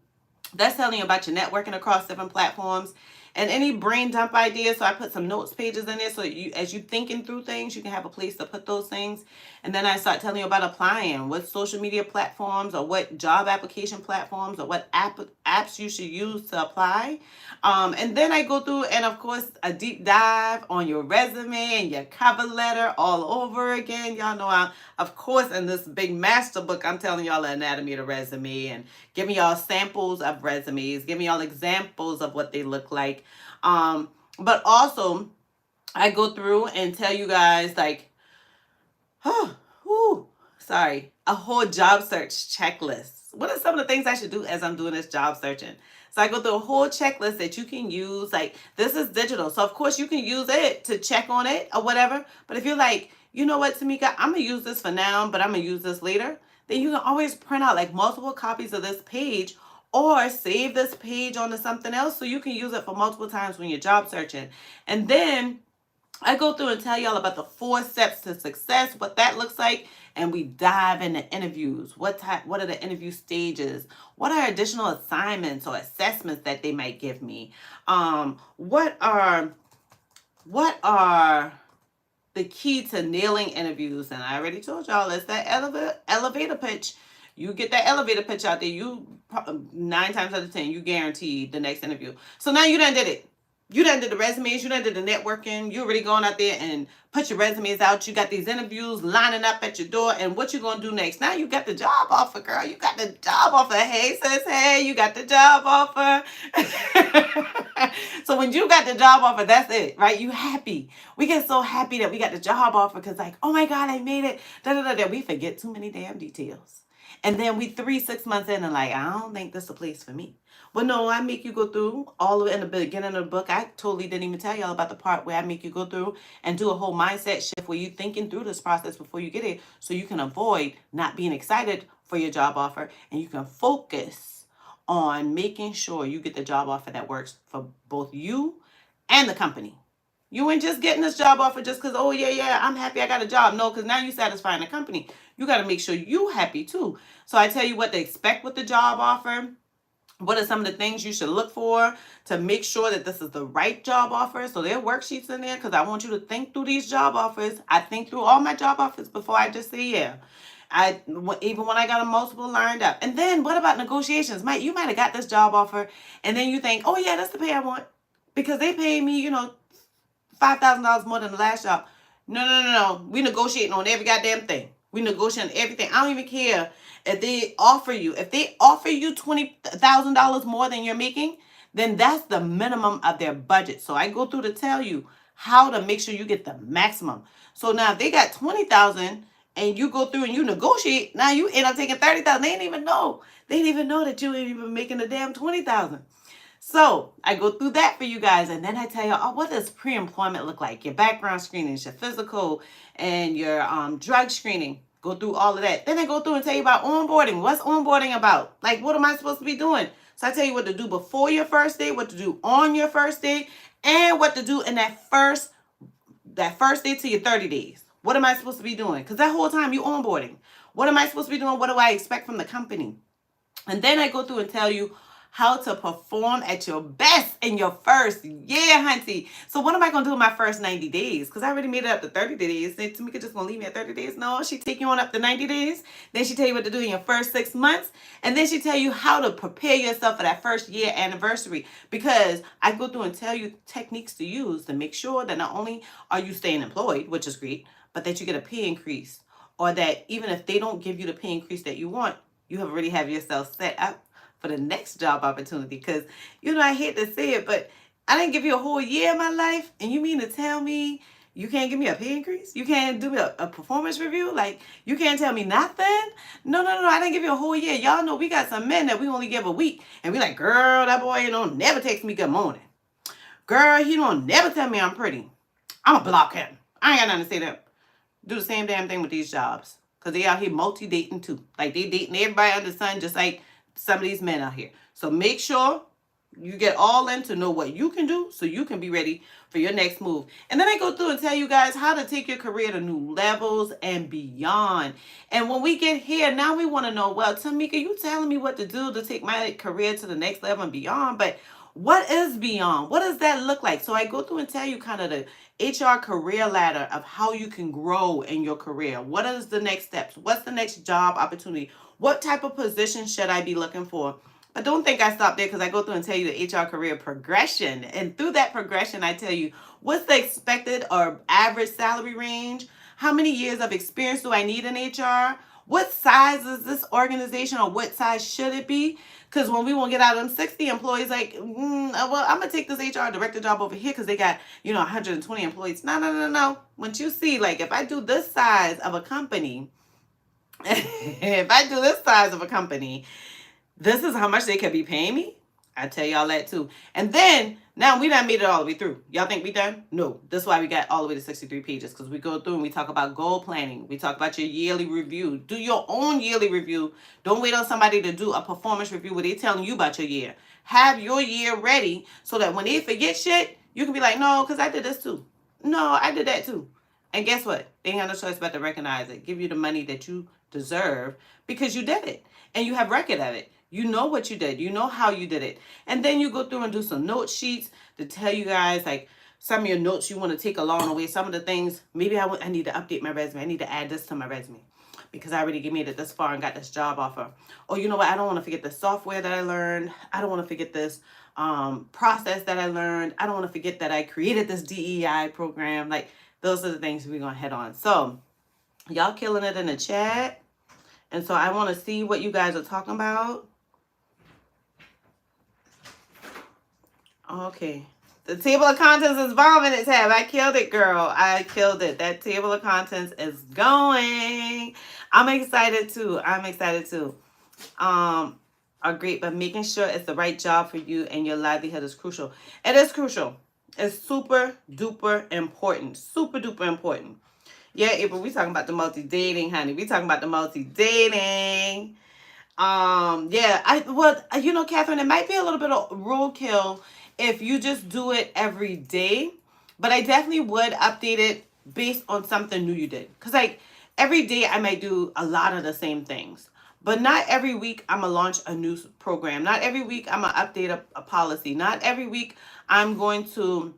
that's telling you about your networking across different platforms. And any brain dump ideas, so I put some notes pages in there so as you thinking through things, you can have a place to put those things. And then I start telling you about applying, what social media platforms or what job application platforms or what apps you should use to apply. And then I go through and, of course, a deep dive on your resume and your cover letter all over again. Y'all know, of course, in this big master book, I'm telling y'all the anatomy of the resume and giving y'all samples of resumes, giving y'all examples of what they look like. But also, I go through and tell you guys, like, a whole job search checklist. What are some of the things I should do as I'm doing this job searching? So I go through a whole checklist that you can use. Like, this is digital. So, of course, you can use it to check on it or whatever. But if you're like, you know what, Tamika, I'm going to use this for now, but I'm going to use this later, then you can always print out like multiple copies of this page or save this page onto something else so you can use it for multiple times when you're job searching. And then I go through and tell y'all about the 4 steps to success, what that looks like, and we dive into interviews. What are the interview stages? What are additional assignments or assessments that they might give me? What are the key to nailing interviews? And I already told y'all, it's that elevator pitch. You get that elevator pitch out there, you 9 times out of 10, you guarantee the next interview. So now you done did it. You done did the resumes, you done did the networking, you already going out there and put your resumes out. You got these interviews lining up at your door, and what you gonna do next? Now you got the job offer, girl. You got the job offer. Hey, sis, hey, you got the job offer. So when you got the job offer, that's it, right? You happy. We get so happy that we got the job offer because, like, oh my God, I made it. That we forget too many damn details. And then we 3-6 months in and like, I don't think this is a place for me. But no, I make you go through all of it in the beginning of the book. I totally didn't even tell y'all about the part where I make you go through and do a whole mindset shift where you're thinking through this process before you get it so you can avoid not being excited for your job offer and you can focus on making sure you get the job offer that works for both you and the company. You ain't just getting this job offer just because, oh, yeah, I'm happy I got a job. No, because now you're satisfying the company. You got to make sure you happy too. So I tell you what to expect with the job offer. What are some of the things you should look for to make sure that this is the right job offer? So there are worksheets in there because I want you to think through these job offers. I think through all my job offers before I just say yeah. Even when I got a multiple lined up. And then what about negotiations? You might have got this job offer and then you think, oh yeah, that's the pay I want because they paid me, $5,000 more than the last job. No. We negotiating on every goddamn thing. We negotiating everything. I don't even care if they offer you. If they offer you $20,000 more than you're making, then that's the minimum of their budget. So I go through to tell you how to make sure you get the maximum. So now if they got $20,000 and you go through and you negotiate, now you end up taking $30,000. They didn't even know. They didn't even know that you ain't even making the damn $20,000. So I go through that for you guys. And then I tell you, what does pre-employment look like? Your background screening, your physical, and your drug screening. Go through all of that. Then I go through and tell you about onboarding. What's onboarding about? Like, what am I supposed to be doing? So I tell you what to do before your first day, what to do on your first day, and what to do in that first day to your 30 days. What am I supposed to be doing? Because that whole time you onboarding. What am I supposed to be doing? What do I expect from the company? And then I go through and tell you how to perform at your best in your first year, hunty. So what am I going to do in my first 90 days? Because I already made it up to 30 days. And Tamika just going to leave me at 30 days? No, she take you on up to 90 days. Then she tell you what to do in your first 6 months. And then she tell you how to prepare yourself for that first year anniversary. Because I go through and tell you techniques to use to make sure that not only are you staying employed, which is great, but that you get a pay increase. Or that even if they don't give you the pay increase that you want, you have already have yourself set up for the next job opportunity. Because, I hate to say it, but I didn't give you a whole year of my life. And you mean to tell me you can't give me a pay increase? You can't do me a performance review? Like, you can't tell me nothing? No. I didn't give you a whole year. Y'all know we got some men that we only give a week. And we like, girl, that boy, never text me good morning. Girl, he don't never tell me I'm pretty. I'm going to block him. I ain't got nothing to say to him. Do the same damn thing with these jobs. Because they out here multi-dating too. Like, they dating everybody under the sun just like some of these men out here. So make sure you get all in to know what you can do so you can be ready for your next move. And then I go through and tell you guys how to take your career to new levels and beyond. And when we get here, now we want to know, well, Tamika, you telling me what to do to take my career to the next level and beyond, but what is beyond? What does that look like? So I go through and tell you kind of the HR career ladder of how you can grow in your career. What is the next steps? What's the next job opportunity? What type of position should I be looking for? But don't think I stop there, because I go through and tell you the HR career progression. And through that progression, I tell you what's the expected or average salary range? How many years of experience do I need in HR? What size is this organization, or what size should it be? Because when we won't get out of them 60 employees, like, well, I'm going to take this HR director job over here because they got, 120 employees. No. Once you see, like, if I do this size of a company, this is how much they could be paying me. I tell y'all that too. And then, now we done made it all the way through. Y'all think we done? No. That's why we got all the way to 63 pages, because we go through and we talk about goal planning. We talk about your yearly review. Do your own yearly review. Don't wait on somebody to do a performance review where they're telling you about your year. Have your year ready so that when they forget shit, you can be like, no, because I did this too. No, I did that too. And guess what? They ain't have no choice but to recognize it. Give you the money that you deserve because you did it. And you have record of it. You know what you did. You know how you did it. And then you go through and do some note sheets to tell you guys, like, some of your notes you want to take along the way. Some of the things, maybe I need to update my resume. I need to add this to my resume because I already made it this far and got this job offer. Or you know what? I don't want to forget the software that I learned. I don't want to forget this process that I learned. I don't want to forget that I created this DEI program. Like, those are the things we're going to head on. So y'all killing it in the chat. And so I want to see what you guys are talking about. Okay. The table of contents is bombing its tab. I killed it, girl. I killed it. That table of contents is going. I'm excited too. Are great, but making sure it's the right job for you and your livelihood is crucial. It is crucial. It's super duper important. Super duper important. Yeah, April, we talking about the multi-dating, honey. We talking about the multi-dating. Catherine, it might be a little bit of roadkill if you just do it every day, but I definitely would update it based on something new you did. Because, like, every day I might do a lot of the same things, but not every week I'm going to launch a new program. Not every week I'm going to update a policy. Not every week I'm going to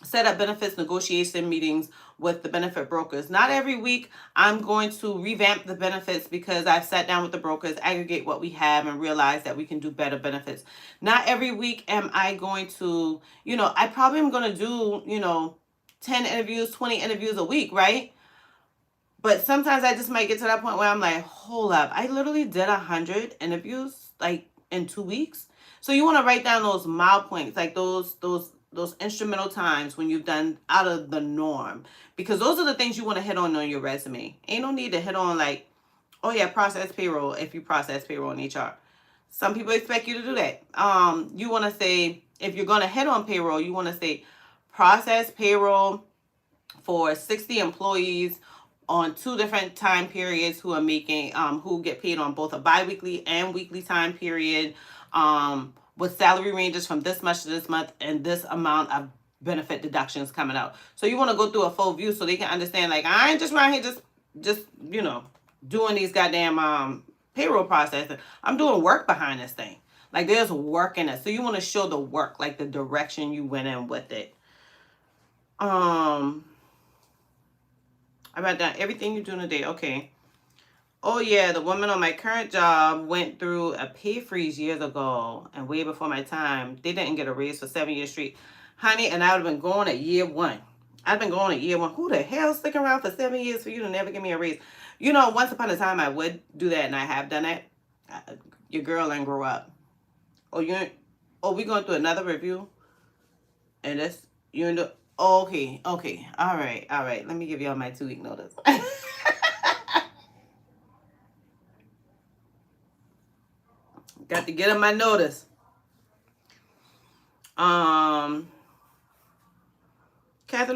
set up benefits negotiation meetings with the benefit brokers. Not every week I'm going to revamp the benefits because I've sat down with the brokers, aggregate what we have, and realize that we can do better benefits. Not every week am I going to, I probably am going to do, 10 interviews, 20 interviews a week, right? But sometimes I just might get to that point where I'm like, hold up, I literally did 100 interviews like in 2 weeks. So you want to write down those mile points, like those instrumental times when you've done out of the norm, because those are the things you want to hit on your resume. Ain't no need to hit on like, oh yeah, process payroll if you process payroll in HR. Some people expect you to do that. You want to say, if you're going to hit on payroll, you want to say process payroll for 60 employees on 2 different time periods who are making, who get paid on both a biweekly and weekly time period, with salary ranges from this much to this month and this amount of benefit deductions coming out. So you want to go through a full view so they can understand, like, I ain't just around here just doing these goddamn payroll processing. I'm doing work behind this thing. Like there's work in it. So you want to show the work, like the direction you went in with it. I wrote down everything you do in a day. Okay. Oh yeah, the woman on my current job went through a pay freeze years ago and way before my time. They didn't get a raise for 7 years straight. Honey, and I would have been going at year one. I've been going at year one. Who the hell sticking around for 7 years for you to never give me a raise? You know, once upon a time I would do that, and I have done that. Your girl ain't grow up. Oh, we going through another review? And this, you in the, okay. All right. Let me give y'all my 2-week notice. Got to get on my notice. Catherine,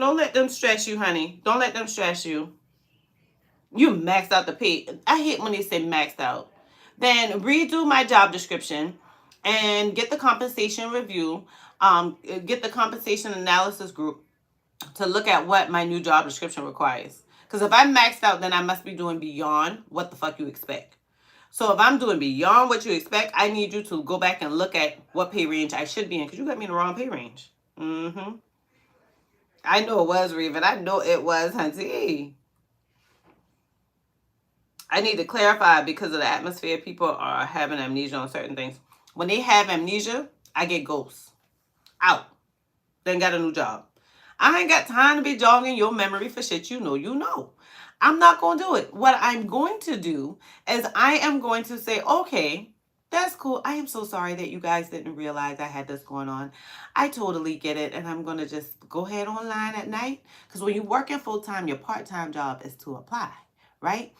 don't let them stress you, honey. Don't let them stress you. You maxed out the pay. I hate when they say maxed out. Then redo my job description and get the compensation review. Get the compensation analysis group to look at what my new job description requires. Because if I'm maxed out, then I must be doing beyond what the fuck you expect. So if I'm doing beyond what you expect, I need you to go back and look at what pay range I should be in, because you got me in the wrong pay range. I know it was, Raven. I know it was, Hunty. I need to clarify because of the atmosphere. People are having amnesia on certain things. When they have amnesia, I get ghosts. Out. Then got a new job. I ain't got time to be jogging your memory for shit you know. I'm not going to do it. What I'm going to do is I am going to say, okay, that's cool. I am so sorry that you guys didn't realize I had this going on. I totally get it. And I'm going to just go ahead online at night. Because when you're working full-time, your part-time job is to apply, right?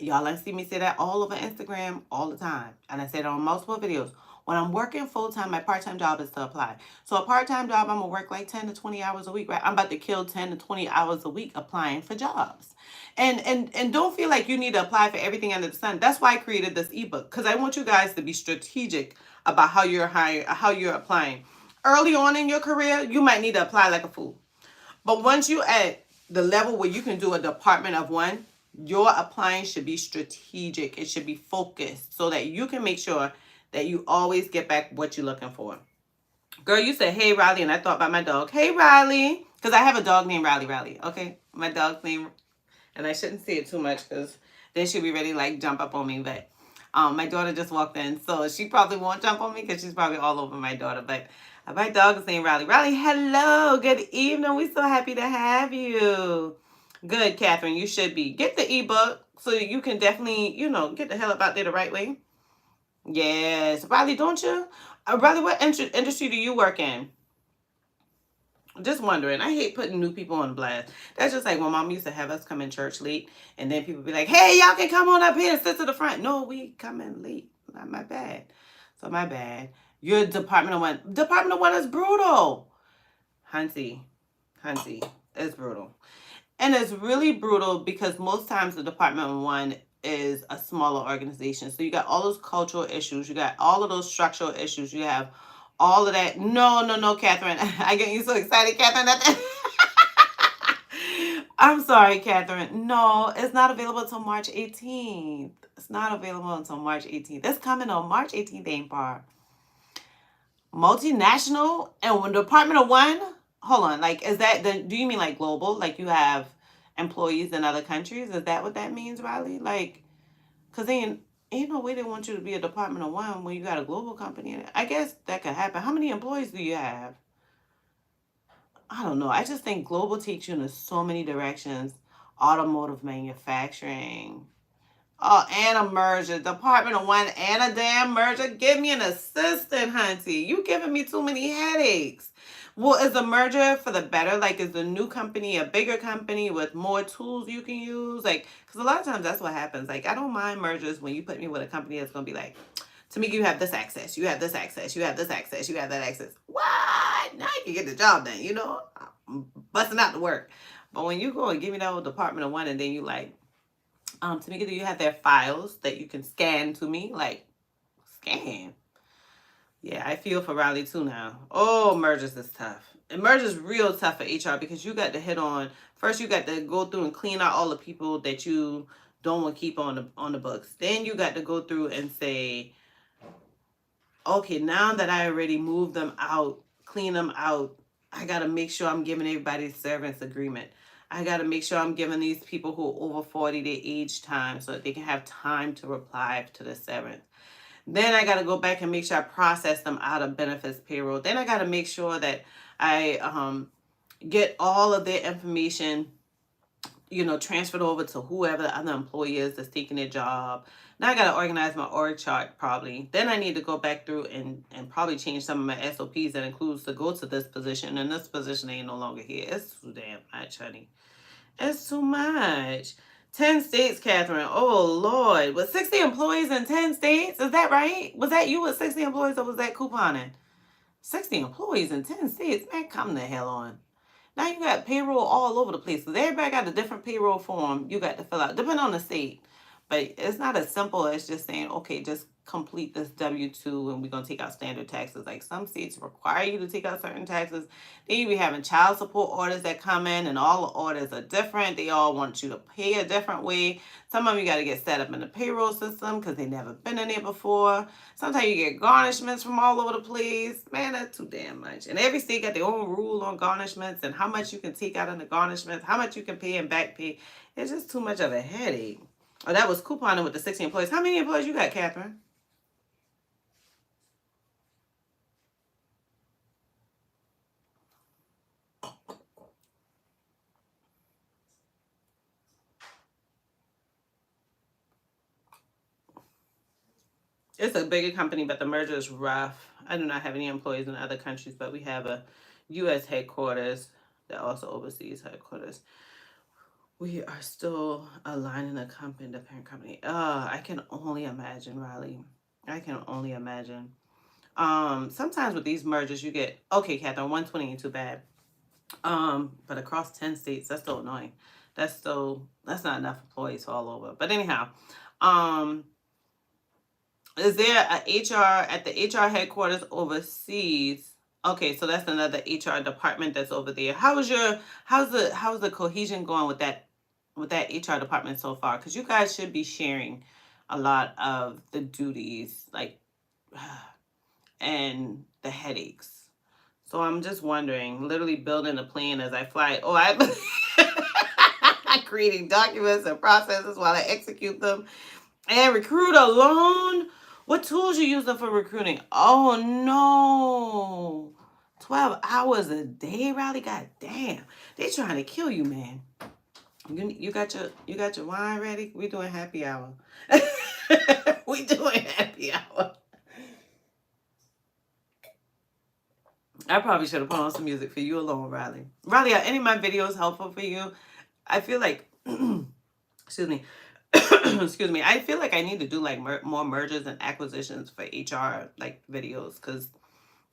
Y'all like see me say that all over Instagram all the time. And I say it on multiple videos. When I'm working full-time, my part-time job is to apply. So a part-time job, I'm going to work like 10 to 20 hours a week, right? I'm about to kill 10 to 20 hours a week applying for jobs. And don't feel like you need to apply for everything under the sun. That's why I created this ebook, because I want you guys to be strategic about how you're applying. Early on in your career, you might need to apply like a fool. But once you're at the level where you can do a department of one, your applying should be strategic. It should be focused so that you can make sure that you always get back what you're looking for. Girl, you said, hey, Riley, and I thought about my dog. Hey, Riley. Because I have a dog named Riley, okay? My dog's name, and I shouldn't say it too much because then she'll be ready to, like, jump up on me. But my daughter just walked in, so she probably won't jump on me because she's probably all over my daughter. But my dog is named Riley. Riley, hello. Good evening. We're so happy to have you. Good, Catherine. You should be. Get the ebook so you can definitely, get the hell up out there the right way. Yes. Riley, don't you? Riley, what industry do you work in? Just wondering. I hate putting new people on blast. That's just like when Mom used to have us come in church late, and then people be like, hey, y'all can come on up here and sit to the front. No, we come in late. Not my bad. So my bad. Your Department of One. Department of One is brutal. Hunty, it's brutal. And it's really brutal because most times the Department of One is a smaller organization. So you got all those cultural issues. You got all of those structural issues. You have all of that. No, Catherine. I get you so excited, Catherine. I'm sorry, Catherine. No, it's not available until March 18th. It's not available until March 18th. It's coming on March 18th, ain't far. Multinational and when Department of One? Hold on, like, is that do you mean like global? Like you have employees in other countries? Is that what that means, Riley? Like, because ain't no way they want you to be a Department of One when you got a global company. I guess that could happen. How many employees do you have? I don't know. I just think global takes you in so many directions. Automotive manufacturing. Oh, and a merger. Department of One and a damn merger. Give me an assistant, Hunty. You giving me too many headaches. Well, is the merger for the better? Like, is the new company a bigger company with more tools you can use? Like, because a lot of times that's what happens. Like, I don't mind mergers when you put me with a company that's going to be like, Tamika, you have this access. You have this access. You have this access. You have that access. What? Now you can get the job done, I'm busting out the work. But when you go and give me that whole Department of One and then you like, Tamika, do you have their files that you can scan to me? Like, scan. Yeah, I feel for Riley too now. Oh, mergers is tough. And mergers real tough for HR because you got to hit on, first you got to go through and clean out all the people that you don't want to keep on the books. Then you got to go through and say, okay, now that I already moved them out, clean them out, I got to make sure I'm giving everybody a servants agreement. I got to make sure I'm giving these people who are over 40 their age time so that they can have time to reply to the severance. Then I got to go back and make sure I process them out of benefits payroll. Then I got to make sure that I get all of their information, transferred over to whoever the other employee is that's taking their job. Now I got to organize my org chart probably. Then I need to go back through and probably change some of my SOPs that includes to go to this position. And this position ain't no longer here. It's too damn much, honey. It's too much. 10 states, Catherine. Oh, Lord. With 60 employees in 10 states? Is that right? Was that you with 60 employees or was that couponing? 60 employees in 10 states? Man, come the hell on. Now you got payroll all over the place. Because everybody got a different payroll form you got to fill out, depending on the state. But it's not as simple as just saying, okay, just complete this W-2 and we're going to take out standard taxes. Like some states require you to take out certain taxes. Then you be having child support orders that come in and all the orders are different. They all want you to pay a different way. Some of them you got to get set up in the payroll system because they never been in there before. Sometimes you get garnishments from all over the place. Man, that's too damn much. And every state got their own rule on garnishments and how much you can take out in the garnishments, how much you can pay and back pay. It's just too much of a headache. Oh, that was couponing with the 60 employees. How many employees you got, Catherine? It's a bigger company, but the merger is rough. I do not have any employees in other countries, but we have a U.S. headquarters that also oversees headquarters. We are still aligning the company, the parent company. I can only imagine, Riley. I can only imagine. Sometimes with these mergers, you get, okay, Catherine, 120 ain't too bad. But across 10 states, that's still annoying. That's not enough employees all over. But anyhow, is there a HR at the HR headquarters overseas? Okay, so that's another HR department that's over there. How's the cohesion going with that HR department so far? Because you guys should be sharing a lot of the duties, like, and the headaches. So I'm just wondering, literally building a plan as I fly. Oh, I'm creating documents and processes while I execute them. And recruit alone? What tools you using for recruiting? Oh no. 12 hours a day, Riley? God damn. They trying to kill you, man. You got your wine ready? We doing happy hour. We doing happy hour. I probably should have put on some music for you alone, Riley. Riley, are any of my videos helpful for you? I feel like, excuse me, excuse me. I feel like I need to do like more mergers and acquisitions for HR like videos because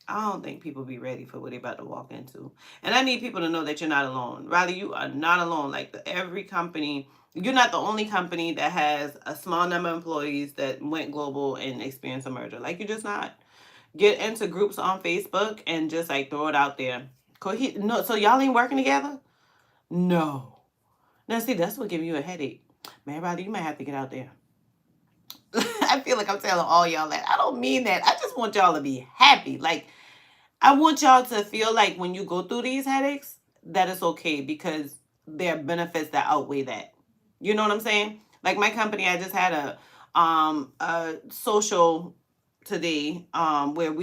I don't think people be ready for what they're about to walk into. And I need people to know that you're not alone. Riley, you are not alone. Like every company, you're not the only company that has a small number of employees that went global and experienced a merger. Like you're just not. Get into groups on Facebook and just like throw it out there. No, so y'all ain't working together? No. Now see, that's what give you a headache. Man, Riley, you might have to get out there. I feel like I'm telling all y'all that. I don't mean that. I just want y'all to be happy. Like, I want y'all to feel like when you go through these headaches, that it's okay because there are benefits that outweigh that. You know what I'm saying? Like my company, I just had a social today where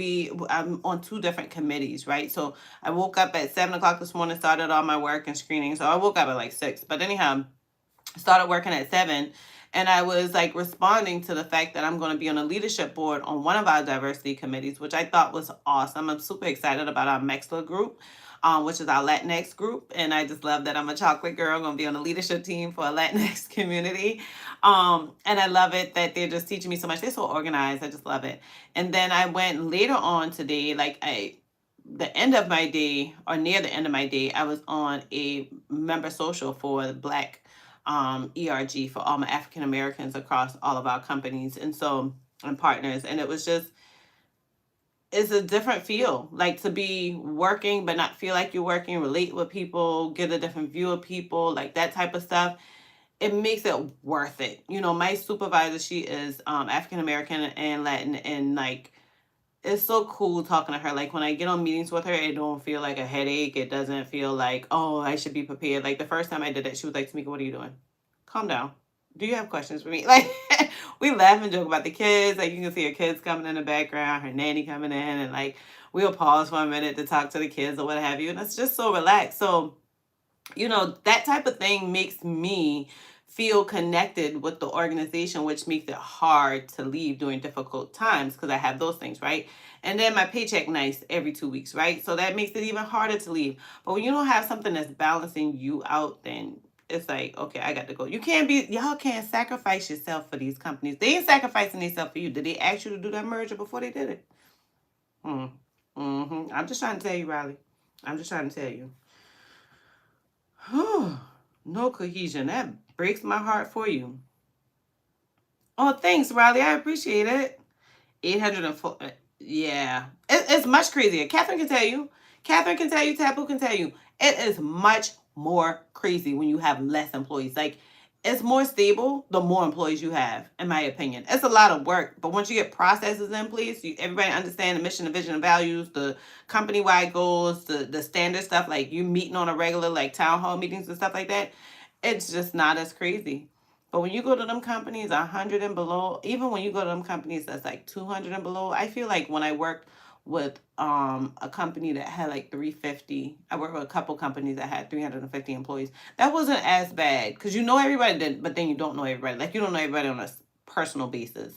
I'm on 2 different committees, right? So I woke up at 7 o'clock this morning, started all my work and screening. So I woke up at like 6, but anyhow, started working at 7, and I was like responding to the fact that I'm going to be on a leadership board on one of our diversity committees, which I thought was awesome. I'm super excited about our Mexla group, which is our Latinx group, and I just love that I'm a chocolate girl. I'm going to be on the leadership team for a Latinx community, and I love it that they're just teaching me so much. They're so organized. I just love it. And then I went later on today, like the end of my day or near the end of my day, I was on a member social for the Black ERG for all my African Americans across all of our companies and partners. And it was just, it's a different feel, like to be working but not feel like you're working, relate with people, get a different view of people, like that type of stuff. It makes it worth it. You know, my supervisor, she is African American and Latin, and like it's so cool talking to her. Like when I get on meetings with her, it don't feel like a headache. It doesn't feel like, oh, I should be prepared. Like the first time I did that, she was like, Tamika, what are you doing? Calm down. Do you have questions for me? Like we laugh and joke about the kids. Like you can see her kids coming in the background, her nanny coming in, and like we'll pause for a minute to talk to the kids or what have you. And it's just so relaxed. So, you know, that type of thing makes me feel connected with the organization, which makes it hard to leave during difficult times because I have those things, right? And then my paycheck nice every 2 weeks, right? So that makes it even harder to leave. But when you don't have something that's balancing you out, then it's like, okay, I got to go. You can't be, y'all can't sacrifice yourself for these companies. They ain't sacrificing themselves for you. Did they ask you to do that merger before they did it? I'm just trying to tell you, Riley. I'm just trying to tell you. No cohesion. That breaks my heart for you. Oh, thanks, Riley. I appreciate it. 804. Yeah. It's much crazier. Catherine can tell you. Catherine can tell you. Taboo can tell you. It is much more crazy when you have less employees. Like, it's more stable the more employees you have, in my opinion. It's a lot of work, but once you get processes in place, everybody understand the mission, the vision, the values, the company-wide goals, the standard stuff, like you meeting on a regular, like town hall meetings and stuff like that, it's just not as crazy. But when you go to them companies 100 and below, even when you go to them companies that's like 200 and below, I feel like when I worked with a company that had like 350, I worked with a couple companies that had 350 employees. That wasn't as bad because you know everybody, but then you don't know everybody. Like you don't know everybody on a personal basis.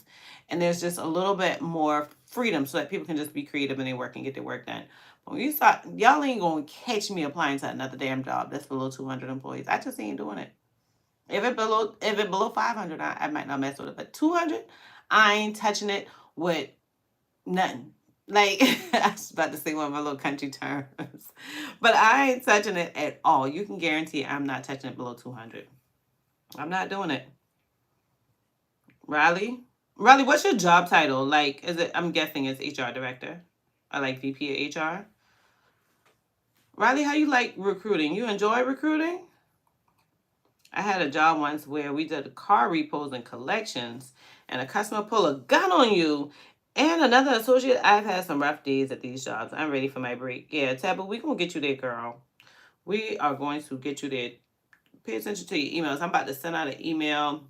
And there's just a little bit more freedom so that people can just be creative in their work and get their work done. But when you start, y'all ain't gonna catch me applying to another damn job that's below 200 employees. I just ain't doing it. If it below 500, I might not mess with it. But 200, I ain't touching it with nothing. Like I was about to say one of my little country terms, but I ain't touching it at all. You can guarantee I'm not touching it below 200. I'm not doing it. Riley, what's your job title? Like, is it? I'm guessing it's HR director, or like VP of HR. Riley, how you like recruiting? You enjoy recruiting? I had a job once where we did car repos and collections, and a customer pulled a gun on you and another associate. I've had some rough days at these jobs. I'm ready for my break. Yeah, Tabby, we gonna get you there, girl. We are going to get you there. Pay attention to your emails. I'm about to send out an email.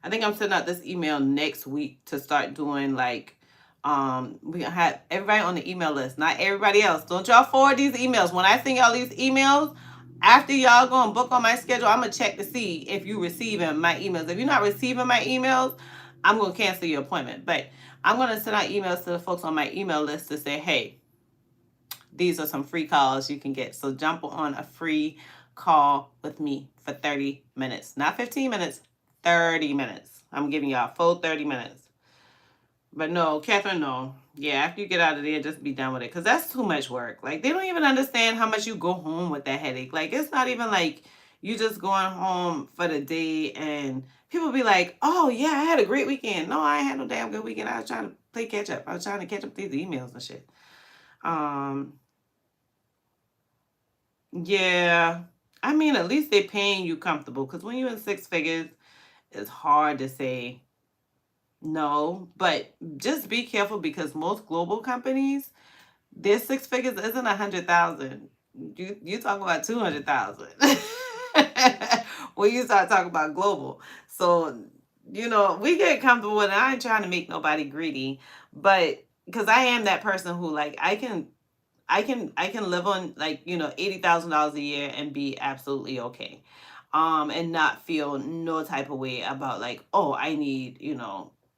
I think I'm sending out this email next week to start doing like we have everybody on the email list, not everybody else. Don't y'all forward these emails. When I send y'all these emails, after y'all go and book on my schedule, I'm gonna check to see if you receiving my emails. If you're not receiving my emails, I'm gonna cancel your appointment. But I'm gonna send out emails to the folks on my email list to say, hey, these are some free calls you can get. So jump on a free call with me for 30 minutes. Not 15 minutes, 30 minutes. I'm giving y'all a full 30 minutes. But no, Catherine, no. Yeah, after you get out of there, just be done with it. Because that's too much work. Like, they don't even understand how much you go home with that headache. Like, it's not even like you just going home for the day and people be like, oh, yeah, I had a great weekend. No, I ain't had no damn good weekend. I was trying to play catch up. I was trying to catch up these emails and shit. Yeah. I mean, at least they paying you comfortable. Because when you're in six figures, it's hard to say no, but just be careful because most global companies, their six figures isn't 100,000. You talk about 200,000 when you start talking about global. So we get comfortable with it. I ain't trying to make nobody greedy, but because I am that person who like I can live on like $80,000 a year and be absolutely okay, and not feel no type of way about like, oh, I need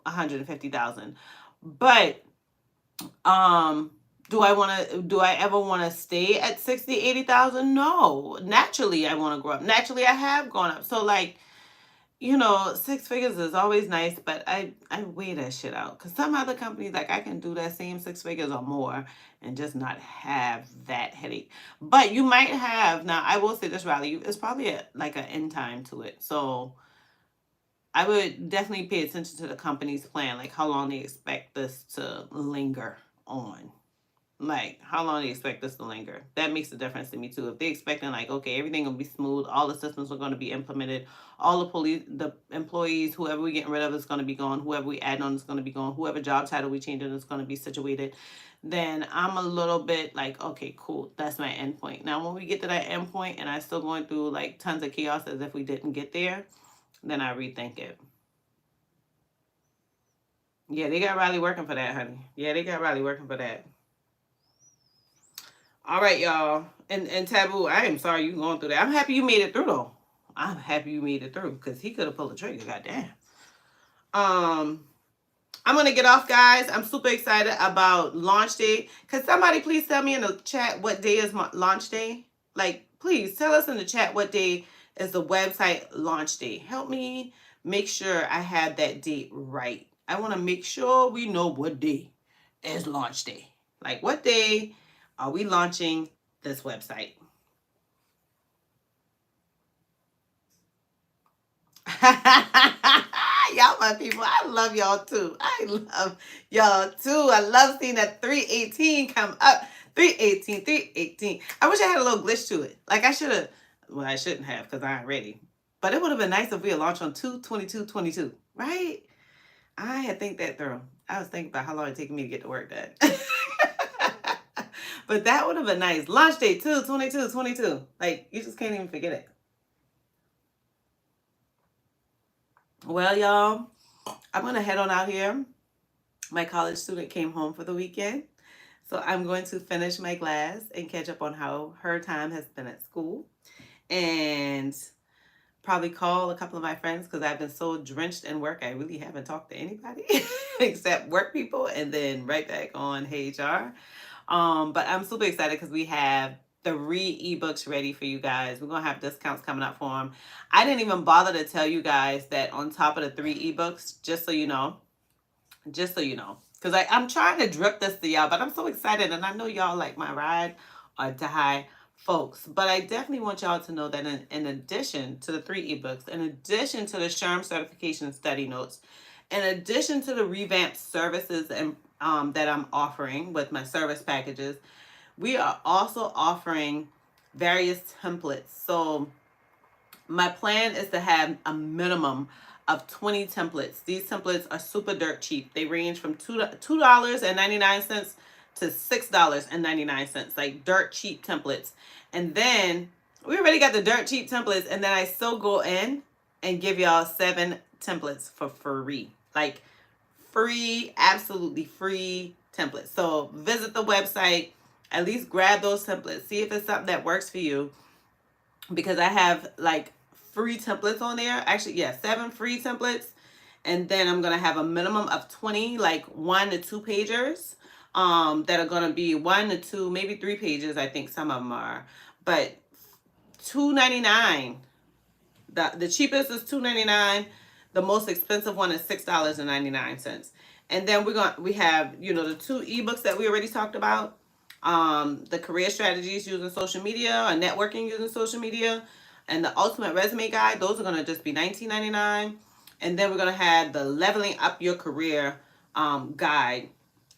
150,000. But do I ever want to stay at 60, 80,000? No. Naturally I want to grow up. Naturally I have gone up. So like, six figures is always nice, but I weigh that shit out. Because some other companies, like I can do that same six figures or more and just not have that headache. But you might have, now I will say this, Riley, it's probably like an end time to it. So I would definitely pay attention to the company's plan, like how long they expect this to linger on. Like, how long do they expect this to linger? That makes a difference to me too. If they expecting like, okay, everything will be smooth, all the systems are going to be implemented, all the employees, whoever we getting rid of is going to be gone, whoever we add on is going to be gone, whoever job title we changing is going to be situated, then I'm a little bit like, okay, cool, that's my end point. Now, when we get to that end point and I still going through like tons of chaos as if we didn't get there, then I rethink it. Yeah, they got Riley working for that, honey. Yeah, they got Riley working for that. All right, y'all. And Taboo, I am sorry you going through that. I'm happy you made it through, though. I'm happy you made it through because he could have pulled the trigger. Goddamn. I'm going to get off, guys. I'm super excited about launch day. Could somebody please tell me in the chat what day is my launch day? Like, please tell us in the chat what day is the website launch day. Help me make sure I have that date right. I want to make sure we know what day is launch day. Like, what day are we launching this website? Y'all my people. I love y'all too. I love y'all too. I love seeing that 318 come up. 318, 318. I wish I had a little glitch to it. Like I should have. Well, I shouldn't have because I ain't ready. But it would have been nice if we had launched on 2/22/22, right? I had think that through. I was thinking about how long it taking me to get the work done. But that would have been nice. Launch day 2/22/22. Like, you just can't even forget it. Well, y'all, I'm going to head on out here. My college student came home for the weekend. So I'm going to finish my class and catch up on how her time has been at school. And probably call a couple of my friends because I've been so drenched in work. I really haven't talked to anybody except work people and then right back on HR. But I'm super excited because we have 3 ebooks ready for you guys. We're going to have discounts coming up for them. I didn't even bother to tell you guys that on top of the 3 ebooks, just so you know, because I'm trying to drip this to y'all, but I'm so excited. And I know y'all like my ride or die folks. But I definitely want y'all to know that in addition to the 3 ebooks, in addition to the SHRM certification study notes, in addition to the revamped services and that I'm offering with my service packages, we are also offering various templates. So my plan is to have a minimum of 20 templates. These templates are super dirt cheap. They range from $2.99 to $6.99, like dirt cheap templates. And then we already got the dirt cheap templates, and then I still go in and give y'all 7 templates for free. Like free, absolutely free templates. So visit the website, at least grab those templates, see if it's something that works for you, because I have like free templates on there. Actually, yeah, 7 free templates. And then I'm going to have a minimum of 20, like 1 to 2 pagers that are going to be 1 to 2, maybe 3 pages. I think some of them are. But $2.99. The cheapest is $2.99. The most expensive one is $6.99. And then we have, the 2 ebooks that we already talked about. The career strategies using social media or networking using social media, and the ultimate resume guide. Those are going to just be $19.99. And then we're going to have the leveling up your career guide.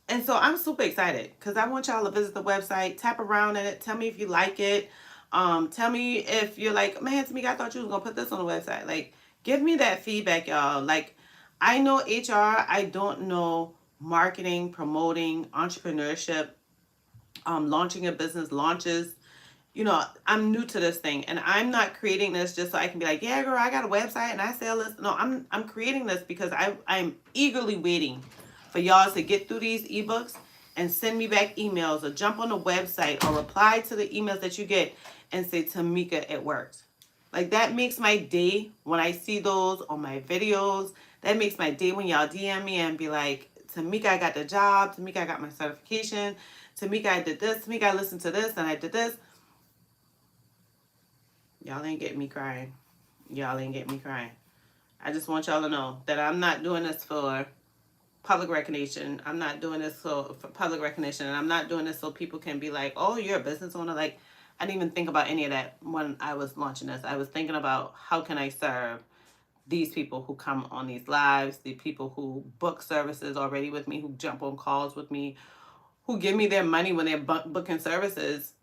And so I'm super excited because I want y'all to visit the website, tap around in it, tell me if you like it. Tell me if you're like, man, Tamika, I thought you was going to put this on the website. Like, give me that feedback, y'all. Like, I know HR, I don't know marketing, promoting, entrepreneurship, launching a business, launches. I'm new to this thing, and I'm not creating this just so I can be like, yeah, girl, I got a website and I sell this. No, I'm creating this because I'm eagerly waiting for y'all to get through these ebooks and send me back emails or jump on the website or reply to the emails that you get and say, Tamika, it worked. Like, that makes my day when I see those on my videos. That makes my day when y'all DM me and be like, Tamika, I got the job. Tamika, I got my certification. Tamika, I did this. Tamika, I listened to this and I did this. Y'all ain't getting me crying. Y'all ain't getting me crying. I just want y'all to know that I'm not doing this for public recognition. I'm not doing this for public recognition. And I'm not doing this so people can be like, oh, you're a business owner. Like, I didn't even think about any of that when I was launching this. I was thinking about how can I serve these people who come on these lives, the people who book services already with me, who jump on calls with me, who give me their money when they're booking services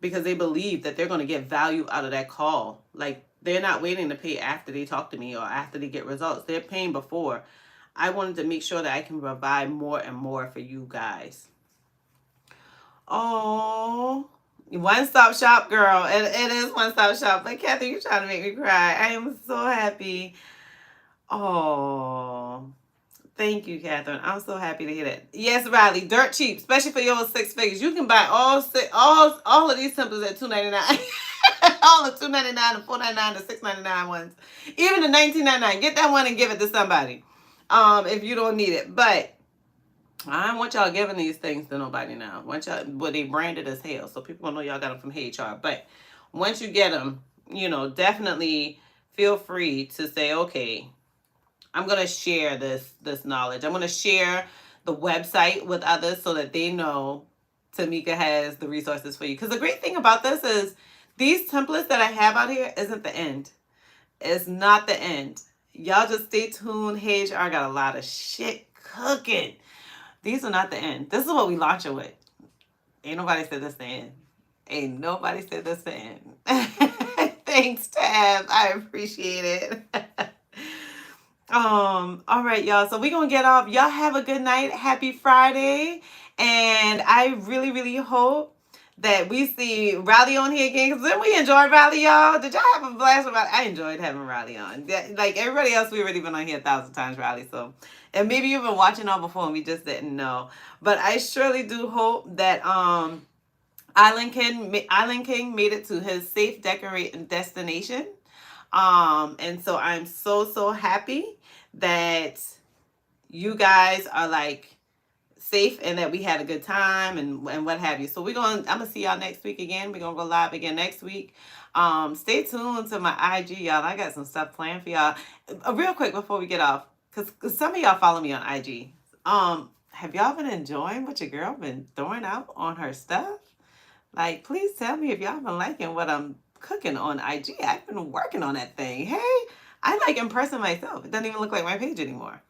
because they believe that they're going to get value out of that call. Like, they're not waiting to pay after they talk to me or after they get results. They're paying before. I wanted to make sure that I can provide more and more for you guys. Oh, one-stop shop, girl. It is one-stop shop. But Kathy, you're trying to make me cry. I am so happy. Oh, thank you, Catherine. I'm so happy to hear that. Yes, Riley, dirt cheap, especially for your 6 figures. You can buy all of these templates at $2.99. All the $2.99, the $4.99, the $6.99 ones, even the $19.99. Get that one and give it to somebody, if you don't need it. But I don't want y'all giving these things to nobody now. Once y'all, well, they branded as hell, so people gonna know y'all got them from HR. But once you get them, definitely feel free to say, okay, I'm gonna share this knowledge. I'm gonna share the website with others so that they know Tamika has the resources for you. Because the great thing about this is these templates that I have out here isn't the end. It's not the end. Y'all just stay tuned. Hey, HR got a lot of shit cooking. These are not the end. This is what we launch it with. Ain't nobody said this the end. Ain't nobody said this the end. Thanks, Tab. I appreciate it. All right, y'all. So we're gonna get off. Y'all have a good night. Happy Friday. And I really, really hope that we see Riley on here again. Because then we enjoyed Riley, y'all. Did y'all have a blast with Riley? I enjoyed having Riley on. Like everybody else, we already been on here 1,000 times, Riley. So, and maybe you've been watching on before and we just didn't know. But I surely do hope that Island King made it to his safe destination. And so I'm so happy that you guys are like safe and that we had a good time and what have you. So I'm gonna see y'all next week again. We're gonna go live again next week. Stay tuned to my IG, y'all. I got some stuff planned for y'all. Real quick before we get off, because some of y'all follow me on IG. Have y'all been enjoying what your girl been throwing out on her stuff? Like, please tell me if y'all been liking what I'm cooking on IG. I've been working on that thing. Hey, I like impressing myself. It doesn't even look like my page anymore.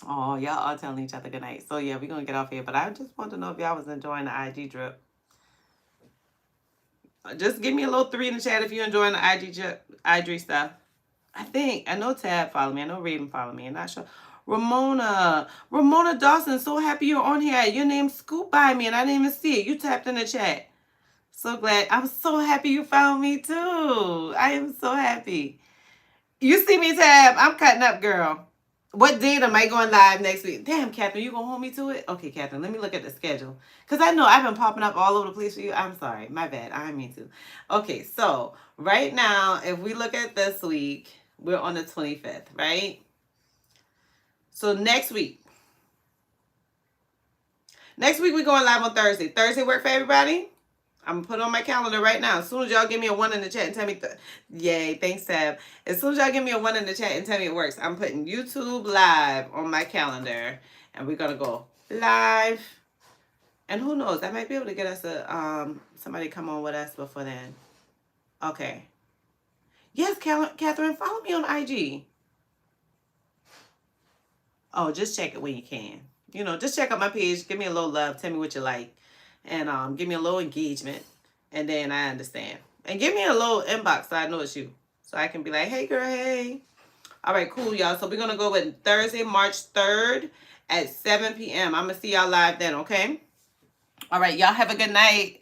Oh, y'all all telling each other good night. So yeah, we're gonna get off here. But I just want to know if y'all was enjoying the IG drip. Just give me a little 3 in the chat if you're enjoying the IG stuff. I know Tab follow me. I know Raven follow me. I'm not sure. Ramona Dawson, so happy you're on here. Your name scooped by me and I didn't even see it. You tapped in the chat. So glad. I'm so happy you found me too. I am so happy. You see me, Tab. I'm cutting up, girl. What date am I going live next week? Damn, Catherine, you gonna hold me to it? Okay, Catherine, let me look at the schedule. Because I know I've been popping up all over the place for you. I'm sorry. My bad. I didn't mean to. Okay, so right now, if we look at this week, we're on the 25th, right? So next week we're going live on Thursday. Thursday work for everybody? I'm going to put it on my calendar right now. As soon as y'all give me a 1 in the chat and tell me, yay, thanks, Tab. As soon as y'all give me a 1 in the chat and tell me it works, I'm putting YouTube live on my calendar. And we're going to go live. And who knows, I might be able to get us somebody come on with us before then. Okay. Yes, Catherine, follow me on IG. Oh, just check it when you can. Just check out my page. Give me a little love. Tell me what you like. And give me a little engagement. And then I understand. And give me a little inbox so I know it's you. So I can be like, hey, girl, hey. All right, cool, y'all. So we're going to go with Thursday, March 3rd at 7 p.m. I'm going to see y'all live then, okay? All right, y'all have a good night.